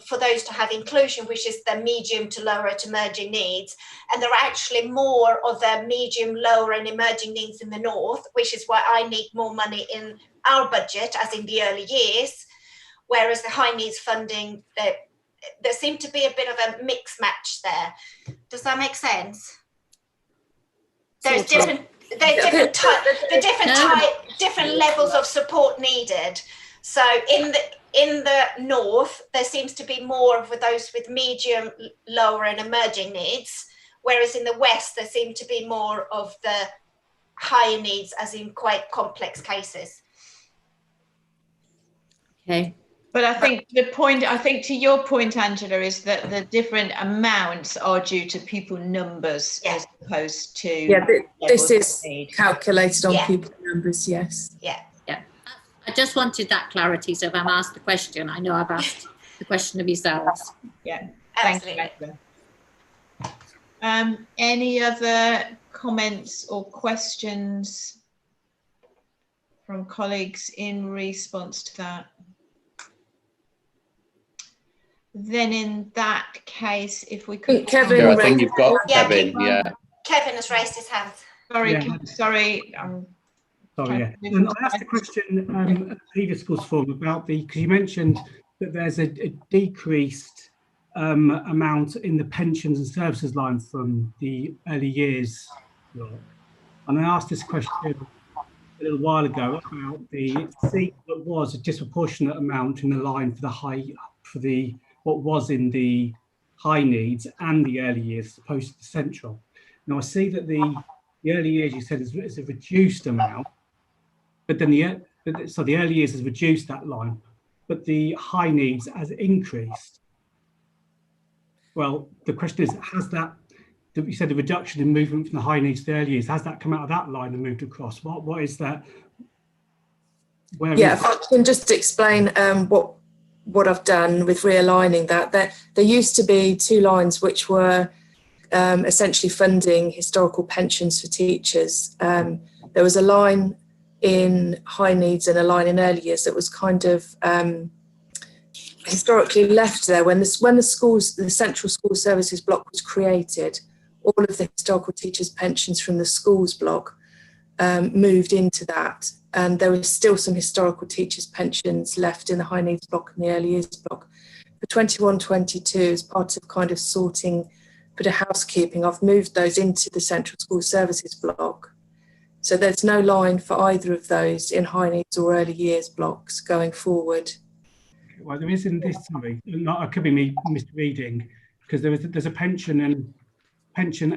for those to have inclusion, which is the medium to lower to emerging needs. And there are actually more of the medium, lower and emerging needs in the North, which is why I need more money in our budget, as in the early years, whereas the high needs funding, there seemed to be a bit of a mix match there. Does that make sense? There's different levels of support needed. So in the North, there seems to be more of those with medium, lower and emerging needs, whereas in the West, there seem to be more of the higher needs, as in quite complex cases. Okay, But I think to your point, Angela, is that the different amounts are due to pupil numbers as opposed to. Yeah, this is calculated on Yeah. pupil numbers, yes. Yeah. I just wanted that clarity. So if I'm asked the question, I know I've asked the question of yourselves. Yeah, Absolutely. thank you. Any other comments or questions from colleagues in response to that? Then in that case, if we could. Kevin, Yeah, I think you've got Kevin. Yeah. Kevin has raised his hand. Sorry, Yeah. sorry. Sorry, yeah. I asked a question at the previous school's forum about because you mentioned that there's a decreased amount in the pensions and services line from the early years block. And I asked this question a little while ago about it seemed that was a disproportionate amount in the line for what was in the high needs and the early years as opposed to the central. Now I see that the early years you said is a reduced amount, but then the early years has reduced that line, but the high needs has increased. Well, the question is, has that, you said the reduction in movement from the high needs to the early years, has that come out of that line and moved across? What is that? If I can just explain what I've done with realigning that. There used to be two lines which were essentially funding historical pensions for teachers. There was a line in high needs and a line in early years that was kind of historically left there when the central school services block was created. All of the historical teachers' pensions from the schools block moved into that, and there was still some historical teachers' pensions left in the high needs block and the early years block. For 21-22, as part of kind of sorting, bit of housekeeping, I've moved those into the central school services block. So there's no line for either of those in high needs or early years blocks going forward. Well, there is in this, sorry, it could be me misreading, because there's a pension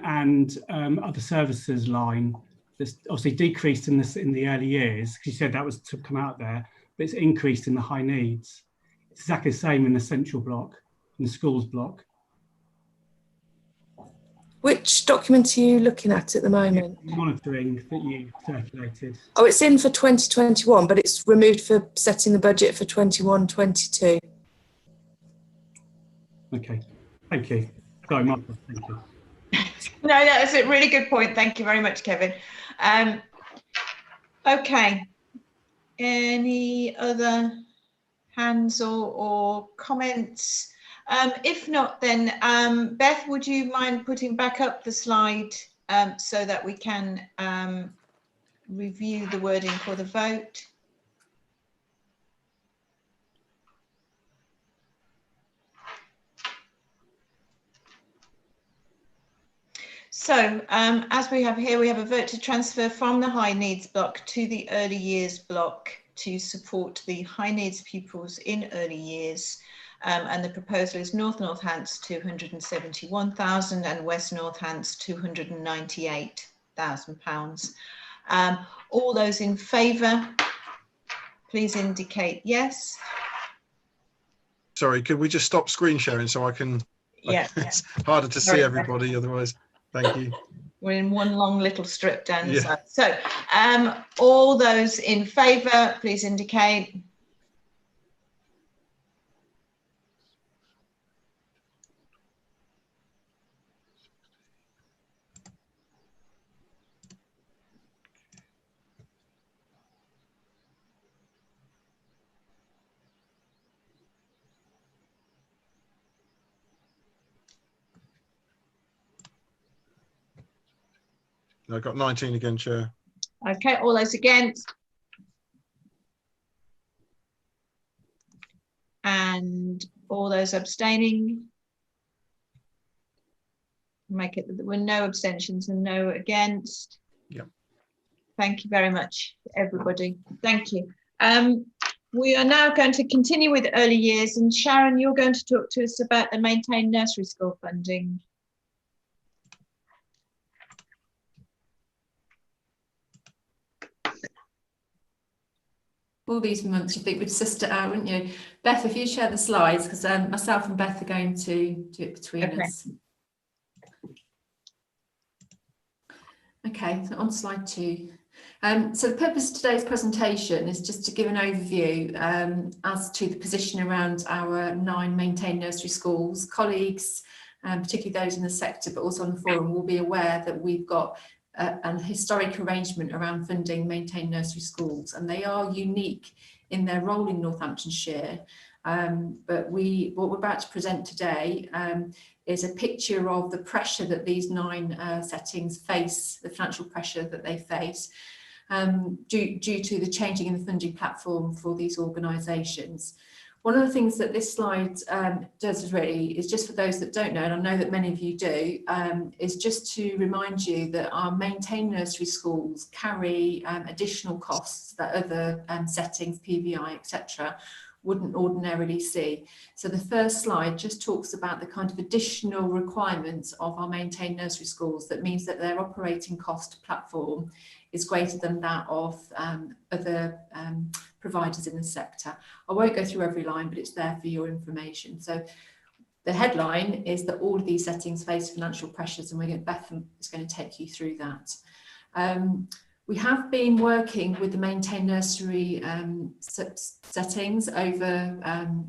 and other services line that's obviously decreased in the early years, because you said that was to come out there, but it's increased in the high needs. It's exactly the same in the central block, in the schools block. Which document are you looking at the moment? Monitoring that you circulated. Oh, it's in for 2021, but it's removed for setting the budget for 21-22. Okay, thank you. Sorry, Michael, thank you. No, that's a really good point. Thank you very much, Kevin. Okay. Any other hands or comments? If not, then Beth, would you mind putting back up the slide so that we can review the wording for the vote? So as we have here, we have a vote to transfer from the high needs block to the early years block to support the high needs pupils in early years. And the proposal is North Northants £271,000 and West Northants £298,000. All those in favour, please indicate yes. Sorry, could we just stop screen sharing so I can? Yeah. It's harder to see everybody otherwise. Thank you. We're in one long little strip down the side. So all those in favour, please indicate. I got 19 again, Chair. Okay, all those against? And all those abstaining? Make it that there were no abstentions and no against. Yep. Thank you very much, everybody. Thank you. We are now going to continue with early years, and Sharon, you're going to talk to us about the maintained nursery school funding. All these months you think we'd sussed it out, wouldn't you? Beth, if you share the slides, because myself and Beth are going to do it between us. Okay, so on slide 2. So the purpose of today's presentation is just to give an overview as to the position around our 9 maintained nursery schools. Colleagues, particularly those in the sector, but also on the forum, will be aware that we've got an historic arrangement around funding maintained nursery schools, and they are unique in their role in Northamptonshire. But what we're about to present today is a picture of the pressure that these 9 settings face, the financial pressure that they face due to the changing in the funding platform for these organisations. One of the things that this slide does really is, just for those that don't know, and I know that many of you do, is just to remind you that our maintained nursery schools carry additional costs that other settings, PVI, etc., wouldn't ordinarily see. So the first slide just talks about the kind of additional requirements of our maintained nursery schools. That means that their operating cost platform is greater than that of other providers in the sector. I won't go through every line, but it's there for your information. So the headline is that all of these settings face financial pressures, and Beth is going to take you through that. We have been working with the maintained nursery settings over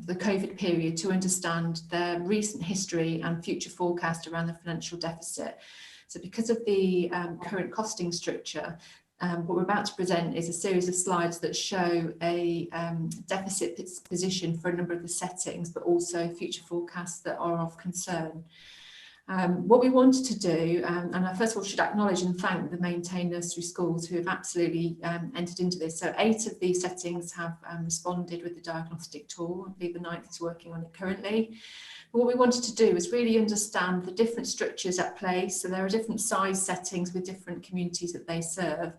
the COVID period to understand their recent history and future forecast around the financial deficit. So because of the current costing structure, what we're about to present is a series of slides that show a deficit position for a number of the settings, but also future forecasts that are of concern. What we wanted to do, and I first of all should acknowledge and thank the maintained nursery schools who have absolutely entered into this. So 8 of these settings have responded with the diagnostic tool. I believe the 9th is working on it currently. But what we wanted to do was really understand the different structures at play. So there are different size settings with different communities that they serve,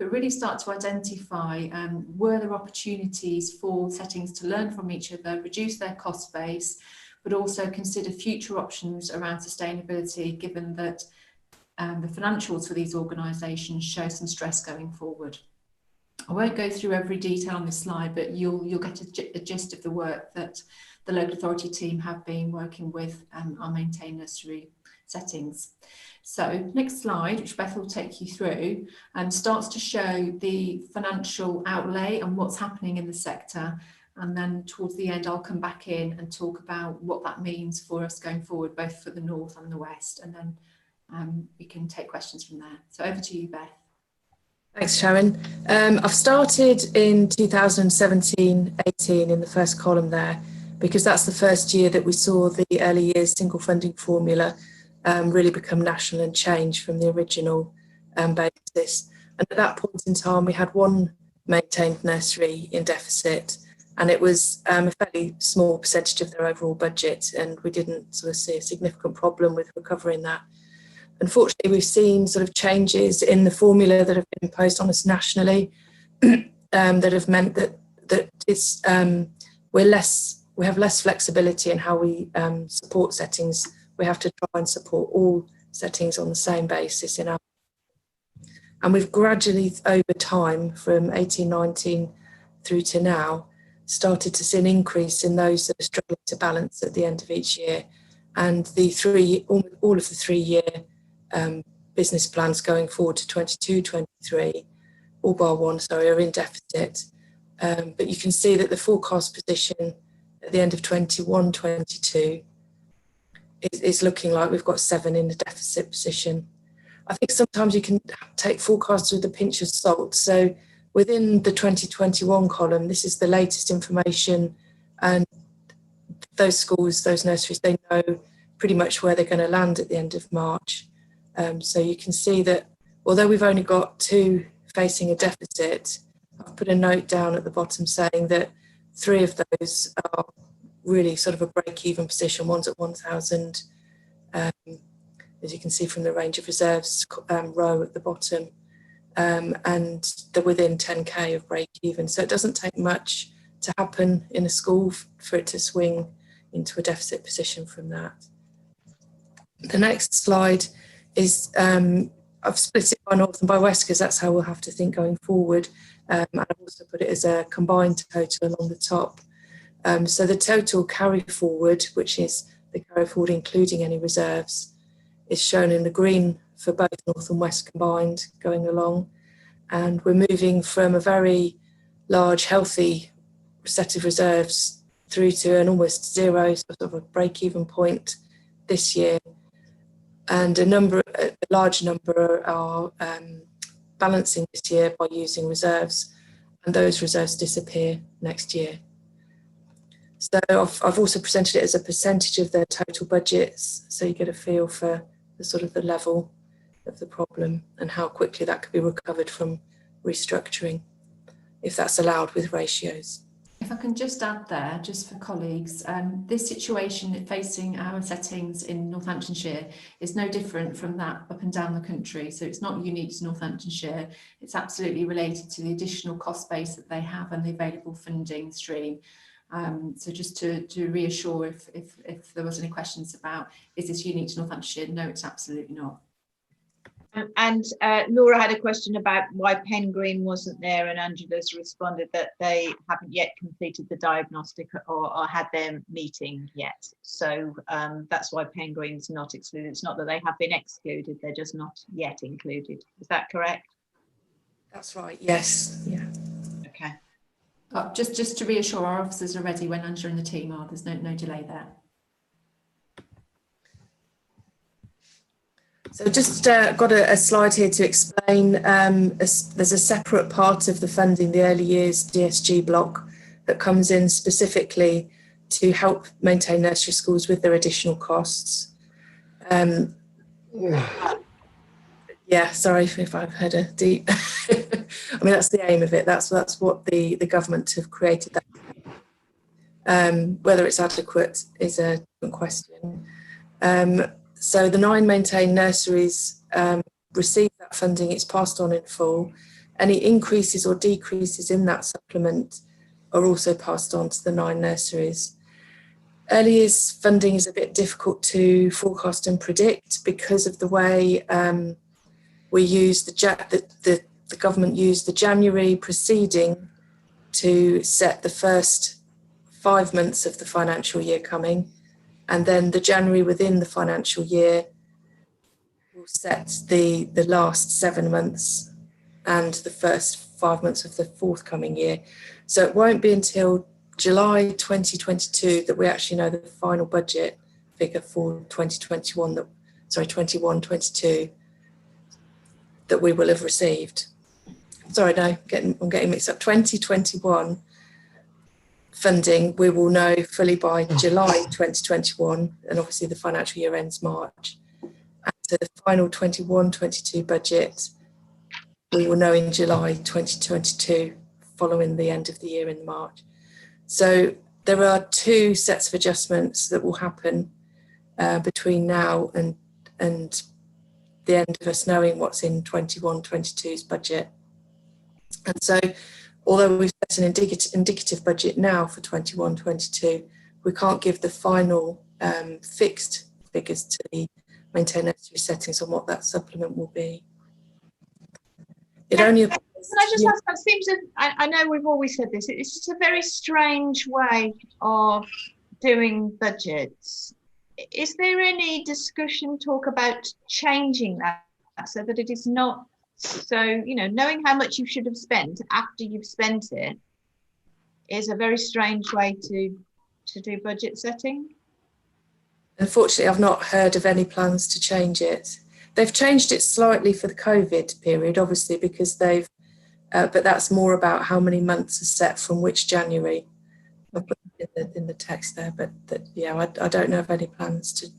but really start to identify were there opportunities for settings to learn from each other, reduce their cost base, but also consider future options around sustainability, given that the financials for these organisations show some stress going forward. I won't go through every detail on this slide, but you'll get a gist of the work that the local authority team have been working with our maintained nursery settings. So next slide, which Beth will take you through, starts to show the financial outlay and what's happening in the sector. And then towards the end, I'll come back in and talk about what that means for us going forward, both for the North and the West. And then we can take questions from there. So over to you, Beth. Thanks, Sharon. I've started in 2017-18 in the first column there, because that's the first year that we saw the early years single funding formula really become national and change from the original basis. And at that point in time, we had 1 maintained nursery in deficit, and it was a fairly small percentage of their overall budget, and we didn't sort of see a significant problem with recovering that. Unfortunately, we've seen sort of changes in the formula that have been imposed on us nationally that have meant that it's we have less flexibility in how we support settings. We have to try and support all settings on the same basis in our. And we've gradually, over time, from 18-19 through to now, started to see an increase in those that are struggling to balance at the end of each year. And all of the 3-year business plans going forward to 22-23, all bar 1, are in deficit. But you can see that the forecast position at the end of 21-22 is looking like we've got 7 in the deficit position. I think sometimes you can take forecasts with a pinch of salt. So within the 2021 column, this is the latest information, and those schools, those nurseries, they know pretty much where they're going to land at the end of March. So you can see that although we've only got 2 facing a deficit, I've put a note down at the bottom saying that 3 of those are really sort of a break-even position. One's at 1,000, as you can see from the range of reserves row at the bottom, and they're within 10k of break-even. So it doesn't take much to happen in a school for it to swing into a deficit position from that. The next slide is, I've split it by North and by West because that's how we'll have to think going forward. And I've also put it as a combined total along the top. So the total carry forward, which is the carry forward including any reserves, is shown in the green for both North and West combined going along. And we're moving from a very large, healthy set of reserves through to an almost zero, sort of a break-even point this year. And a large number are balancing this year by using reserves, and those reserves disappear next year. So I've also presented it as a percentage of their total budgets, so you get a feel for the sort of the level of the problem and how quickly that could be recovered from restructuring, if that's allowed with ratios. If I can just add there, just for colleagues, this situation facing our settings in Northamptonshire is no different from that up and down the country. So it's not unique to Northamptonshire. It's absolutely related to the additional cost base that they have and the available funding stream. So just to reassure if there was any questions about, is this unique to Northamptonshire? No, it's absolutely not. And Laura had a question about why Pen Green wasn't there, and Angela's responded that they haven't yet completed the diagnostic or had their meeting yet. So that's why Pen Green's not excluded. It's not that they have been excluded, they're just not yet included. Is that correct? That's right, yes. Yeah. Okay. Just to reassure, our officers are ready when Angela and the team are. There's no delay there. So just got a slide here to explain. There's a separate part of the funding, the early years DSG block, that comes in specifically to help maintain nursery schools with their additional costs. Yeah, sorry if I've had a deep. I mean, that's the aim of it. That's what the government have created. That whether it's adequate is a different question. So the 9 maintained nurseries receive that funding. It's passed on in full. Any increases or decreases in that supplement are also passed on to the 9 nurseries. Early years funding is a bit difficult to forecast and predict because of the way we use the government used the January preceding to set the first 5 months of the financial year coming, and then the January within the financial year will set the last 7 months and the first 5 months of the forthcoming year. So it won't be until July 2022 that we actually know the final budget figure for 21-22 that we will have received. Sorry, no, I'm getting mixed up. 2021 funding we will know fully by July 2021, and obviously the financial year ends March. And so the final 21-22 budget we will know in July 2022, following the end of the year in March. So there are 2 sets of adjustments that will happen between now and the end of us knowing what's in 21-22's budget. And so although we've set an indicative budget now for 21-22, we can't give the final fixed figures to the maintained nursery settings on what that supplement will be. It only applies. Can I just ask, that seems, I know we've always said this, it's just a very strange way of doing budgets. Is there any discussion, talk about changing that so that it is not so, knowing how much you should have spent after you've spent it is a very strange way to do budget setting? Unfortunately, I've not heard of any plans to change it. They've changed it slightly for the COVID period, obviously, because they've, but that's more about how many months are set from which January. I put it in the text there, but yeah, I don't know of any plans to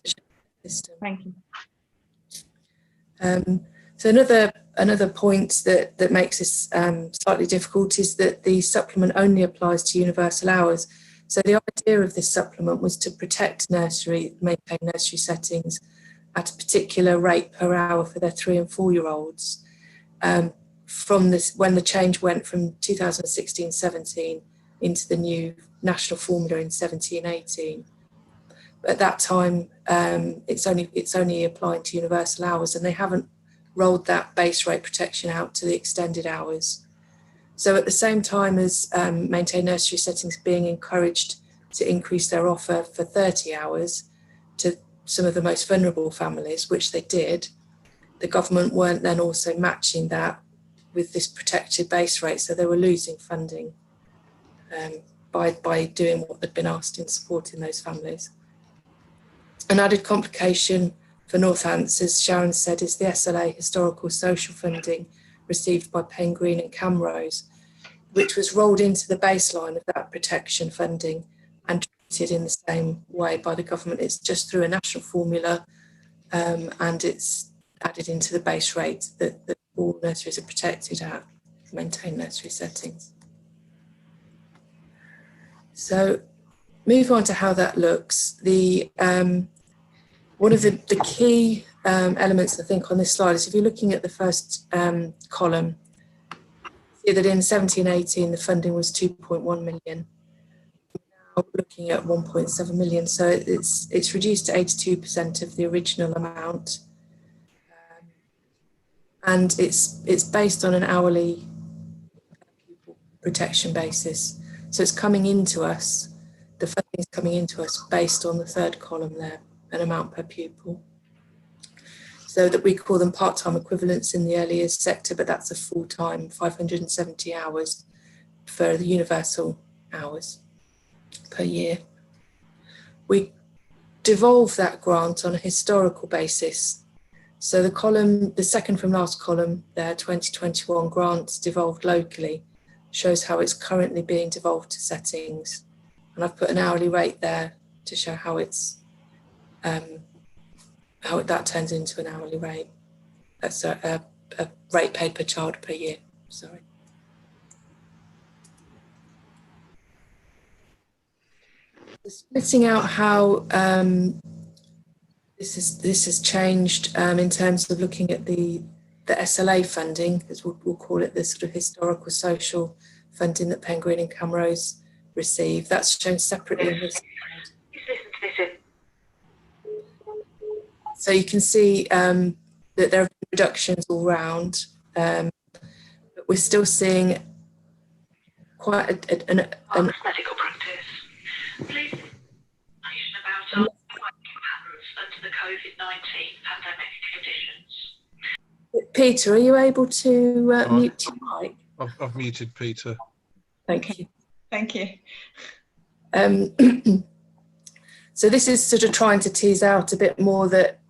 change the system. Thank you. So another point that makes this slightly difficult is that the supplement only applies to universal hours. So the idea of this supplement was to protect maintain nursery settings at a particular rate per hour for their 3 and 4 year olds. From this, when the change went from 2016-17 into the new national formula in 17-18. At that time, it's only applying to universal hours, and they haven't rolled that base rate protection out to the extended hours. So at the same time as maintained nursery settings being encouraged to increase their offer for 30 hours to some of the most vulnerable families, which they did, the government weren't then also matching that with this protected base rate. So they were losing funding by doing what they'd been asked in supporting those families. An added complication for Northants, as Sharon said, is the SLA historical social funding received by Pen Green and Camrose, which was rolled into the baseline of that protection funding and treated in the same way by the government. It's just through a national formula, and it's added into the base rate that all nurseries are protected at maintained nursery settings. So move on to how that looks. One of the key elements, I think, on this slide is if you're looking at the first column, see that in 17-18 the funding was 2.1 million. Now looking at 1.7 million, so it's reduced to 82% of the original amount, and it's based on an hourly pupil protection basis. So it's coming into us, the funding is coming into us based on the third column there, an amount per pupil. So that we call them part-time equivalents in the early years sector, but that's a full-time 570 hours for the universal hours per year. We devolve that grant on a historical basis. So the column, the second from last column there, 2021 grants devolved locally, shows how it's currently being devolved to settings. And I've put an hourly rate there to show how it's how that turns into an hourly rate. That's a rate paid per child per year, sorry. Splitting out how this has changed in terms of looking at the SLA funding, as we'll call it, the sort of historical social funding that Pen Green and Camrose receive. That's shown separately in this slide. So you can see that there have been reductions all round, but we're still seeing quite an medical practice. Please information about our working patterns under the COVID-19 pandemic conditions. Peter, are you able to mute your mic? I've muted Peter. Thank you. Thank you. So this is sort of trying to tease out a bit more that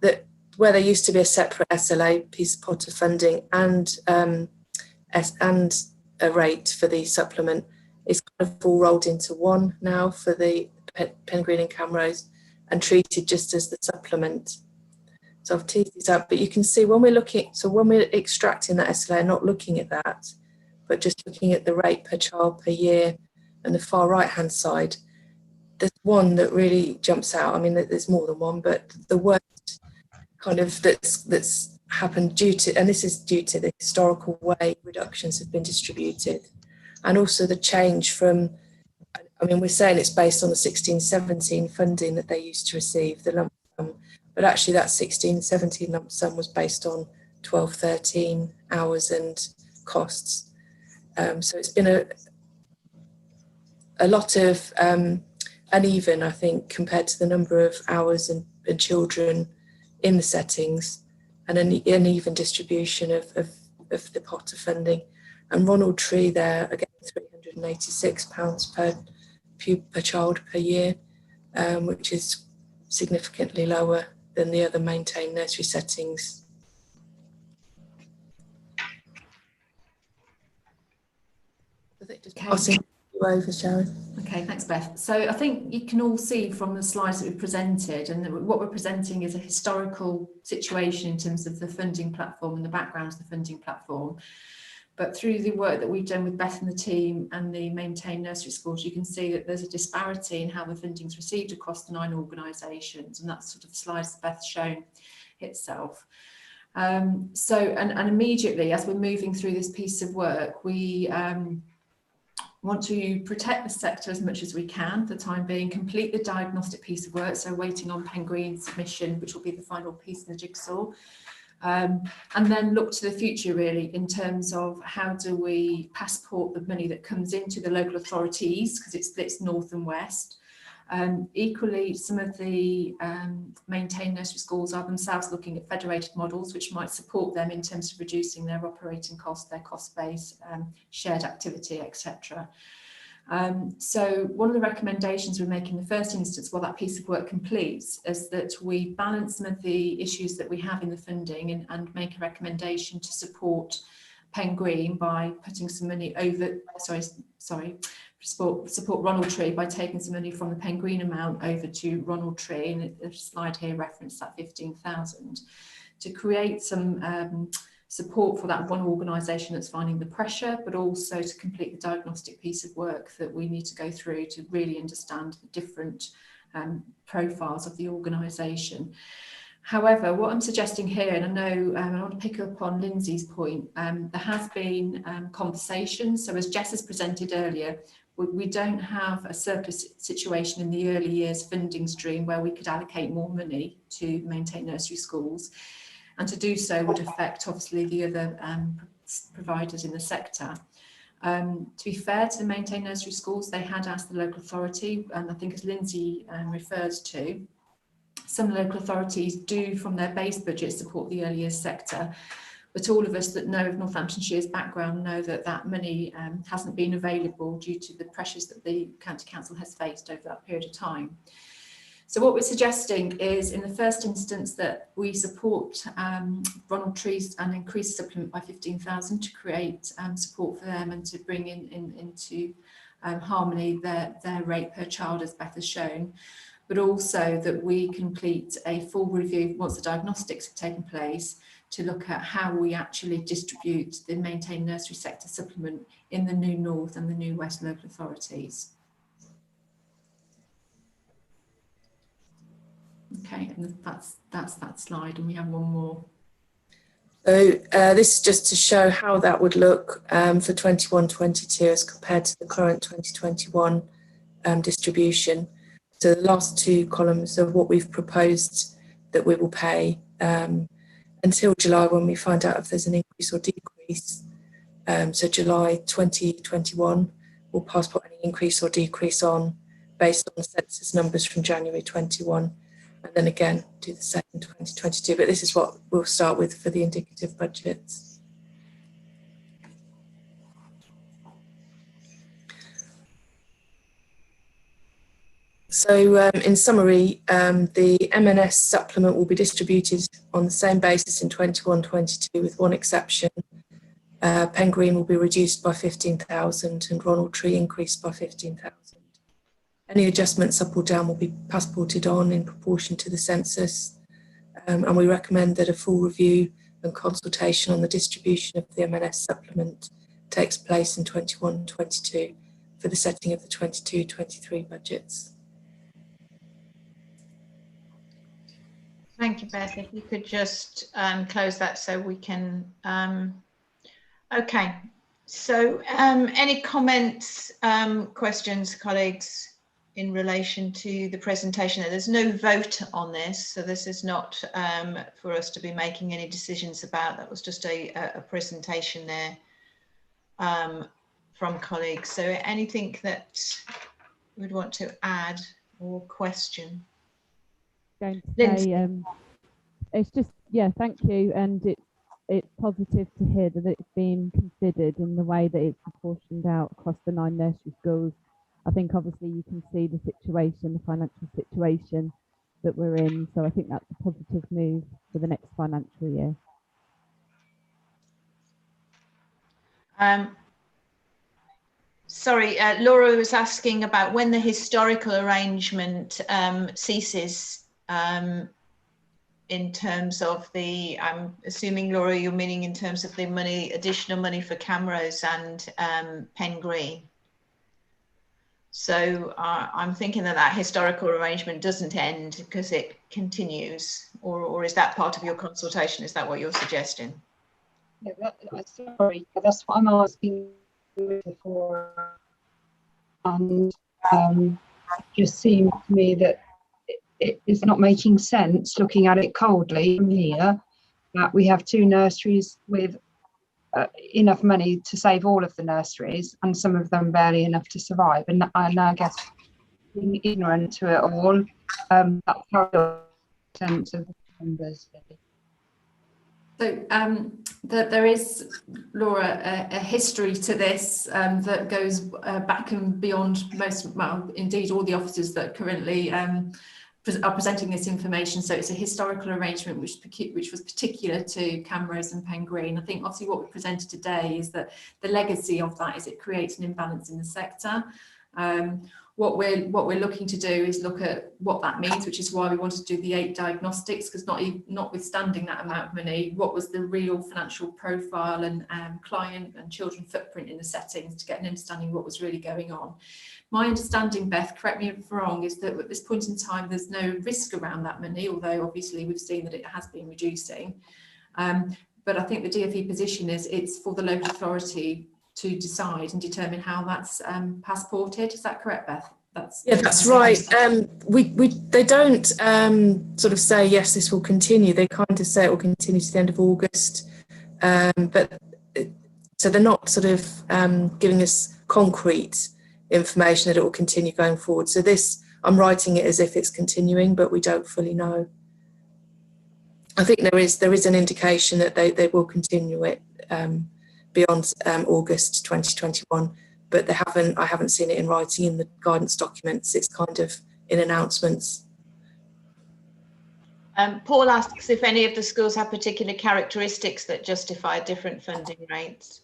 where there used to be a separate SLA piece of pot of funding and a rate for the supplement, it's kind of all rolled into one now for the Pen Green and Camrose and treated just as the supplement. So I've teased these out, but you can see when we're looking, so when we're extracting that SLA, not looking at that, but just looking at the rate per child per year and the far right hand side, there's one that really jumps out. I mean, there's more than one, but the worst kind of that's happened due to, and this is due to the historical way reductions have been distributed, and also the change from, I mean, we're saying it's based on the 16-17 funding that they used to receive, the lump sum, but actually that 16-17 lump sum was based on 12-13 hours and costs. So it's been a lot of uneven, I think, compared to the number of hours and children in the settings, and an uneven distribution of the pot of funding. And Ronald Tree there, again, £386 per child per year, which is significantly lower than the other maintained nursery settings. I think just passing you over, Sharon. Okay, thanks, Beth. So I think you can all see from the slides that we've presented, and what we're presenting is a historical situation in terms of the funding platform and the background of the funding platform. But through the work that we've done with Beth and the team and the maintained nursery schools, you can see that there's a disparity in how the funding is received across the 9 organisations, and that's sort of the slides that Beth's shown itself. So immediately, as we're moving through this piece of work, we want to protect the sector as much as we can for the time being, complete the diagnostic piece of work, so waiting on Pen Green's submission, which will be the final piece in the jigsaw. and then look to the future really in terms of how do we passport the money that comes into the local authorities, because it splits north and west. Equally, some of the maintained nursery schools are themselves looking at federated models which might support them in terms of reducing their operating costs, their cost base, shared activity, etc. So one of the recommendations we make in the first instance while that piece of work completes is that we balance some of the issues that we have in the funding and make a recommendation to support Pen Green by putting some money over, support Ronald Tree by taking some money from the Pen Green amount over to Ronald Tree, and the slide here referenced that 15,000, to create some support for that one organisation that's finding the pressure, but also to complete the diagnostic piece of work that we need to go through to really understand the different profiles of the organisation. However, what I'm suggesting here, and I know I want to pick up on Lindsay's point, there has been conversations. So as Jess has presented earlier, we don't have a surplus situation in the early years funding stream where we could allocate more money to maintain nursery schools. And to do so would affect obviously the other providers in the sector. To be fair to the maintained nursery schools, they had asked the local authority, and I think as Lindsay refers to, some local authorities do from their base budget support the early years sector, but all of us that know of Northamptonshire's background know that that money hasn't been available due to the pressures that the County Council has faced over that period of time. So what we're suggesting is, in the first instance, that we support Ronald Trees and increase the supplement by 15,000 to create support for them and to bring into harmony their rate per child, as Beth has shown, but also that we complete a full review once the diagnostics have taken place to look at how we actually distribute the maintained nursery sector supplement in the New North and the New West local authorities. Okay, and that's that slide, and we have one more. So this is just to show how that would look for 21-22 as compared to the current 2021 distribution. So the last two columns are what we've proposed that we will pay until July, when we find out if there's an increase or decrease. So July 2021, we'll passport any increase or decrease on based on the census numbers from January 21. And then again, do the same in 2022. But this is what we'll start with for the indicative budgets. So in summary, the M&S supplement will be distributed on the same basis in 21-22 with one exception. Pen Green will be reduced by 15,000 and Ronald Tree increased by 15,000. Any adjustments up or down will be passported on in proportion to the census, and we recommend that a full review and consultation on the distribution of the M&S supplement takes place in 21-22 for the setting of the 22-23 budgets. Thank you, Beth. If you could just close that so we can. Okay, so any comments, questions, colleagues, in relation to the presentation? There's no vote on this, so this is not for us to be making any decisions about. That was just a presentation there from colleagues. So anything that you would want to add or question? Going to say, it's just, yeah, thank you, and it's positive to hear that it's been considered in the way that it's proportioned out across the 9 nursery schools. I think obviously you can see the situation, the financial situation that we're in, so I think that's a positive move for the next financial year. Sorry, Laura was asking about when the historical arrangement ceases in terms of the, I'm assuming, Laura, you're meaning in terms of the money, additional money for cameras and Pen Green. So I'm thinking that historical arrangement doesn't end because it continues, or is that part of your consultation? Is that what you're suggesting? Yeah, sorry, that's what I'm asking for. And it just seems to me that it is not making sense, looking at it coldly from here, that we have 2 nurseries with enough money to save all of the nurseries, and some of them barely enough to survive. And I guess being ignorant to it all, that's how I sense of the numbers. So there is, Laura, a history to this that goes back and beyond indeed all the officers that currently are presenting this information. So it's a historical arrangement which was particular to Camrose and Pengreen. I think obviously what we presented today is that the legacy of that is it creates an imbalance in the sector. What we're looking to do is look at what that means, which is why we wanted to do the 8 diagnostics, because notwithstanding that amount of money, what was the real financial profile and client and children footprint in the settings to get an understanding of what was really going on. My understanding, Beth, correct me if I'm wrong, is that at this point in time there's no risk around that money, although obviously we've seen that it has been reducing. But I think the DfE position is it's for the local authority to decide and determine how that's passported. Is that correct, Beth? That's right. They don't sort of say yes, this will continue. They kind of say it will continue to the end of August, but so they're not sort of giving us concrete information that it will continue going forward. So this, I'm writing it as if it's continuing, but we don't fully know. I think there is an indication that they will continue it beyond August 2021, but I haven't seen it in writing in the guidance documents. It's kind of in announcements. Paul asks if any of the schools have particular characteristics that justify different funding rates.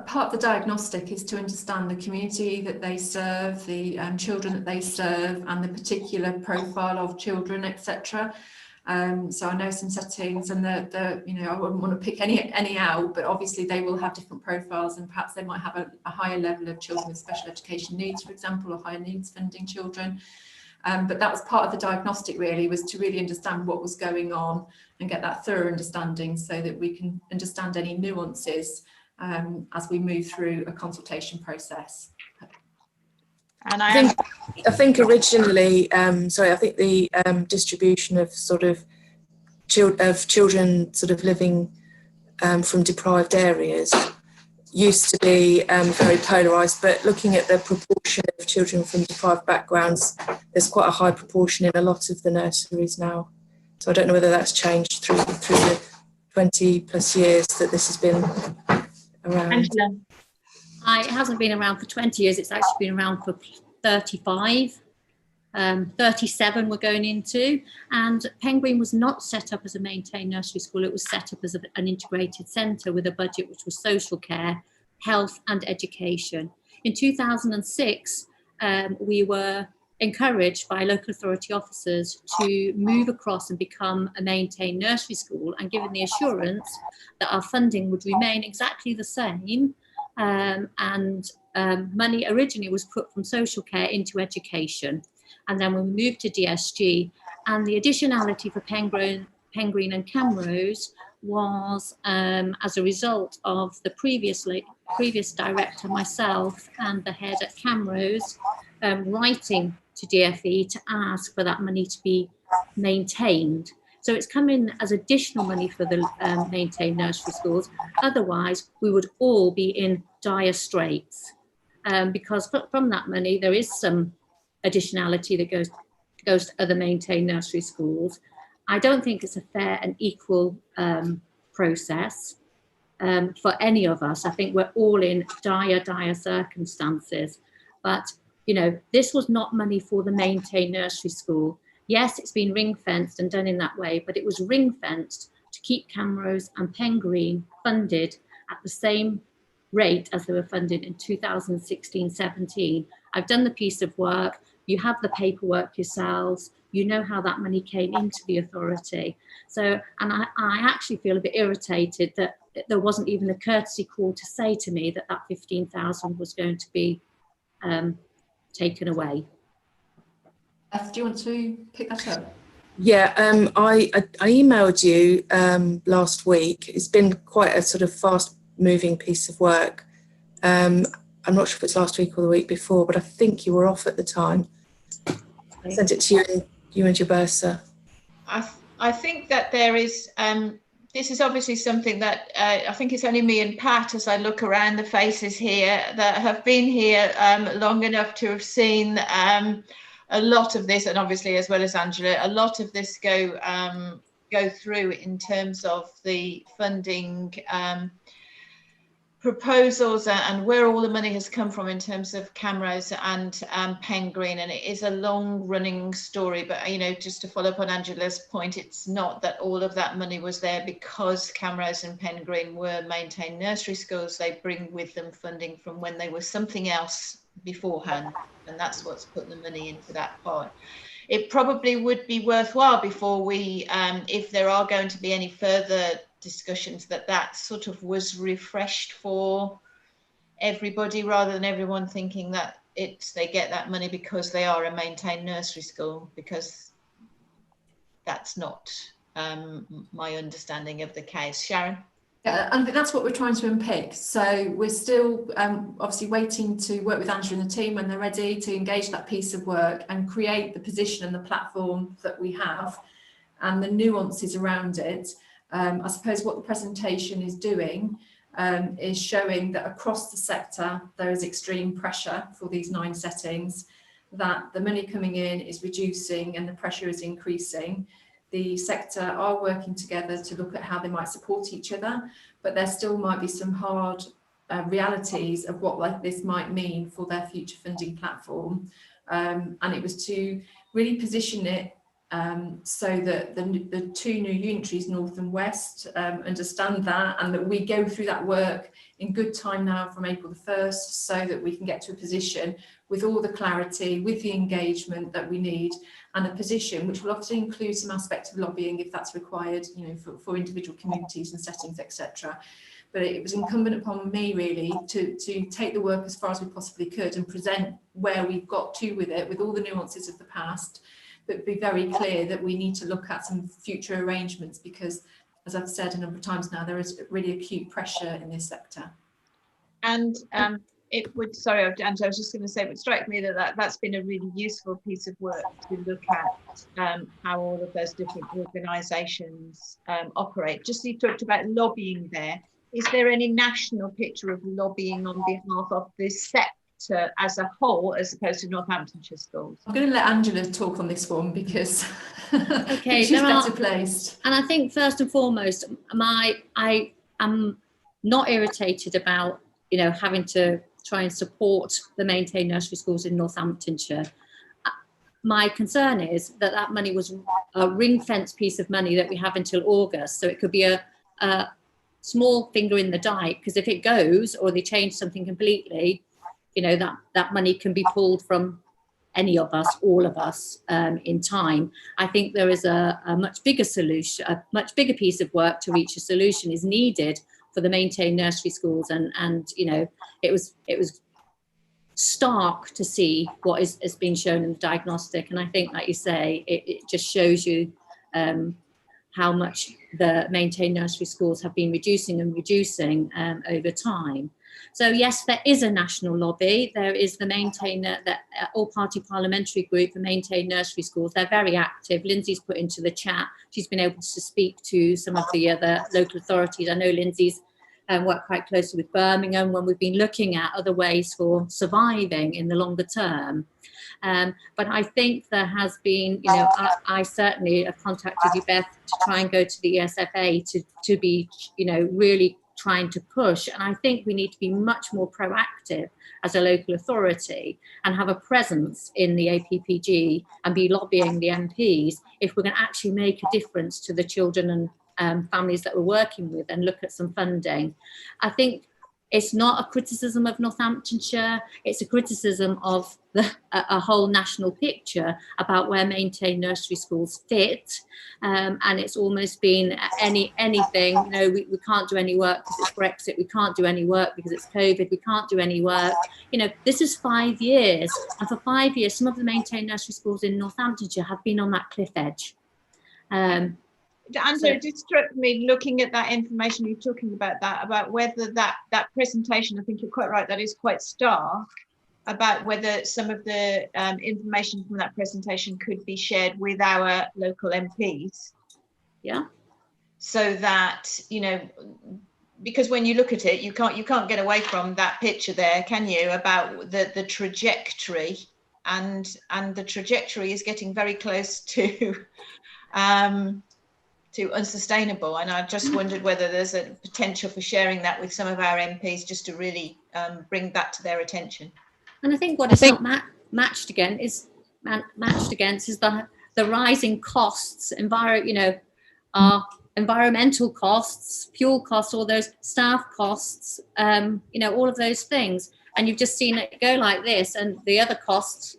Part of the diagnostic is to understand the community that they serve, the children that they serve, and the particular profile of children, etc. So I know some settings, and I wouldn't want to pick any out, but obviously they will have different profiles, and perhaps they might have a higher level of children with special education needs, for example, or higher needs funding children. But that was part of the diagnostic, really, was to really understand what was going on and get that thorough understanding so that we can understand any nuances as we move through a consultation process. And I think originally, I think the distribution of sort of children sort of living from deprived areas used to be very polarised, but looking at the proportion of children from deprived backgrounds, there's quite a high proportion in a lot of the nurseries now. So I don't know whether that's changed through the 20 plus years that this has been around. Angela. It hasn't been around for 20 years, it's actually been around for 35. 37 we're going into, and Pengreen was not set up as a maintained nursery school. It was set up as an integrated centre with a budget which was social care, health and education. In 2006, we were encouraged by local authority officers to move across and become a maintained nursery school, and given the assurance that our funding would remain exactly the same, money originally was put from social care into education. And then when we moved to DSG, and the additionality for Pengreen and Camrose was as a result of the previous director, myself, and the head at Camrose writing to DfE to ask for that money to be maintained. So it's come in as additional money for the maintained nursery schools. Otherwise, we would all be in dire straits because from that money, there is some additionality that goes to other maintained nursery schools. I don't think it's a fair and equal process for any of us. I think we're all in dire circumstances. But, you know, this was not money for the maintained nursery school. Yes, it's been ring-fenced and done in that way, but it was ring-fenced to keep Camrose and Pengreen funded at the same rate as they were funded in 2016-17. I've done the piece of work. You have the paperwork yourselves. You know how that money came into the authority. So, and I actually feel a bit irritated that there wasn't even a courtesy call to say to me that 15,000 was going to be taken away. Beth, do you want to pick that up? Yeah, I emailed you last week. It's been quite a sort of fast-moving piece of work. I'm not sure if it's last week or the week before, but I think you were off at the time. I sent it to you and your bursar. I I think that there is, this is obviously something that I think it's only me and Pat, as I look around the faces here, that have been here long enough to have seen a lot of this, and obviously as well as Angela, a lot of this go through in terms of the funding proposals and where all the money has come from in terms of cameras and Pen Green. And it is a long running story, but you know, just to follow up on Angela's point, it's not that all of that money was there because cameras and Pen Green were maintained nursery schools. They bring with them funding from when they were something else beforehand, and that's what's put the money into that part. It probably would be worthwhile before we, if there are going to be any further discussions, that sort of was refreshed for everybody, rather than everyone thinking that they get that money because they are a maintained nursery school, because that's not my understanding of the case. Sharon? Yeah, and that's what we're trying to unpick. So we're still obviously waiting to work with Andrew and the team when they're ready to engage that piece of work and create the position and the platform that we have and the nuances around it. I suppose what the presentation is doing is showing that across the sector there is extreme pressure for these 9 settings, that the money coming in is reducing and the pressure is increasing. The sector are working together to look at how they might support each other, but there still might be some hard realities of what like this might mean for their future funding platform. And it was to really position it so that the 2 new unitaries, North and West, understand that, and that we go through that work in good time now from April the 1st, so that we can get to a position with all the clarity, with the engagement that we need, and a position which will obviously include some aspect of lobbying if that's required, you know, for individual communities and settings, etc. But it was incumbent upon me really to take the work as far as we possibly could and present where we've got to with it, with all the nuances of the past, but be very clear that we need to look at some future arrangements, because as I've said a number of times now, there is really acute pressure in this sector. And it would, sorry, Angela, I was just going to say, it would strike me that's been a really useful piece of work to look at how all of those different organisations operate. Just you talked about lobbying there. Is there any national picture of lobbying on behalf of this sector as a whole, as opposed to Northamptonshire schools? I'm going to let Angela talk on this one because okay, she's better placed. And I think first and foremost, I am not irritated about, you know, having to try and support the maintained nursery schools in Northamptonshire. My concern is that money was a ring-fenced piece of money that we have until August, so it could be a small finger in the dike, because if it goes or they change something completely, you know, that money can be pulled from any of us, all of us, in time. I think there is a much bigger solution, a much bigger piece of work to reach a solution is needed for the maintained nursery schools, and you know, it was stark to see what is being shown in the diagnostic, and I think, like you say, it just shows you how much the maintained nursery schools have been reducing over time. So yes, there is a national lobby. There is the all-party parliamentary group for maintained nursery schools. They're very active. Lindsay's put into the chat. She's been able to speak to some of the other local authorities. I know Lindsay's worked quite closely with Birmingham when we've been looking at other ways for surviving in the longer term. But I think there has been, you know, I certainly have contacted you, Beth, to try and go to the ESFA to be, you know, really trying to push. And I think we need to be much more proactive as a local authority and have a presence in the APPG and be lobbying the MPs if we're going to actually make a difference to the children and families that we're working with and look at some funding. I think it's not a criticism of Northamptonshire, it's a criticism of a whole national picture about where maintained nursery schools fit. And it's almost been anything, you know, we can't do any work because it's Brexit, we can't do any work because it's COVID, we can't do any work. You know, this is 5 years, and for 5 years, some of the maintained nursery schools in Northamptonshire have been on that cliff edge. Angela, it just struck me looking at that information you're talking about whether that presentation, I think you're quite right, that is quite stark, about whether some of the information from that presentation could be shared with our local MPs Yeah. So that, you know, because when you look at it, you can't get away from that picture there, can you, about the trajectory, and the trajectory is getting very close to unsustainable. And I just wondered whether there's a potential for sharing that with some of our MPs, just to really bring that to their attention. And I think what it's not matched against is the rising costs, our environmental costs, fuel costs, all those staff costs, all of those things. And you've just seen it go like this, and the other costs,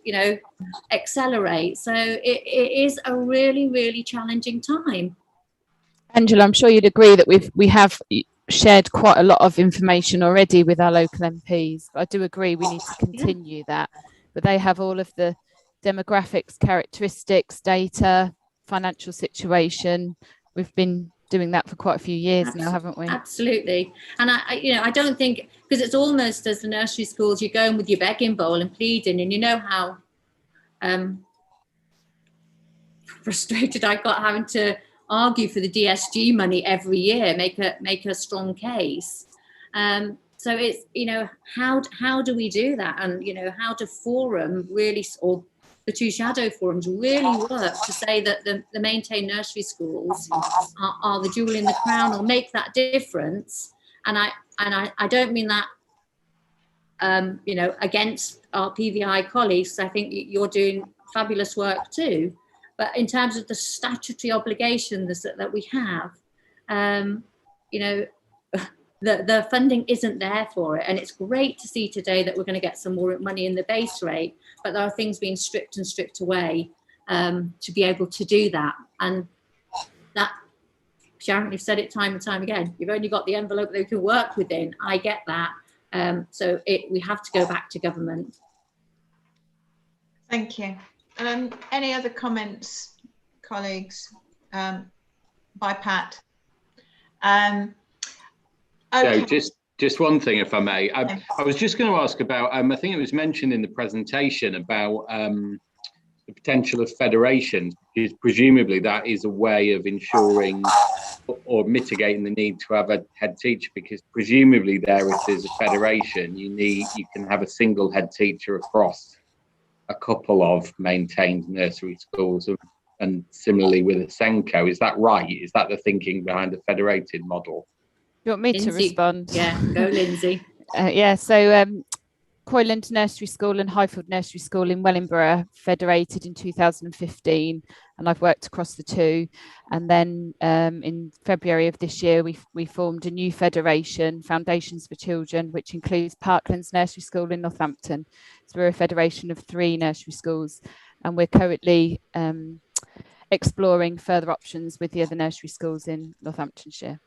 accelerate. So it is a really, really challenging time. Angela, I'm sure you'd agree that we have shared quite a lot of information already with our local MPs. I do agree we need to continue that, but they have all of the demographics, characteristics, data, financial situation. We've been doing that for quite a few years now, haven't we? Absolutely. And I don't think, because it's almost as the nursery schools, you're going with your begging bowl and pleading, and you know how frustrated I got having to argue for the DSG money every year, make a strong case. So it's, how do we do that? And, how do forum really, or the two shadow forums really work to say that the maintained nursery schools are the jewel in the crown, or make that difference? And I don't mean that, against our PVI colleagues. I think you're doing fabulous work too. But in terms of the statutory obligations that we have, the funding isn't there for it. And it's great to see today that we're going to get some more money in the base rate, but there are things being stripped away to be able to do that. And that, Sharon, you've said it time and time again, you've only got the envelope that you can work within. I get that. So we have to go back to government. Thank you. Any other comments, colleagues, by Pat? Okay. So just one thing, if I may. I was just going to ask about, I think it was mentioned in the presentation about the potential of federations, because presumably that is a way of ensuring or mitigating the need to have a head teacher, because presumably there, if there's a federation, you can have a single head teacher across a couple of maintained nursery schools, and similarly with a Senko. Is that right? Is that the thinking behind the federated model? You want me Lindsay, to respond? Yeah, go Lindsay. So Croyland Nursery School and Highfield Nursery School in Wellingborough federated in 2015, and I've worked across the two. And then in February of this year, we formed a new federation, Foundations for Children, which includes Parklands Nursery School in Northampton. So we're a federation of 3 nursery schools, and we're currently exploring further options with the other nursery schools in Northamptonshire.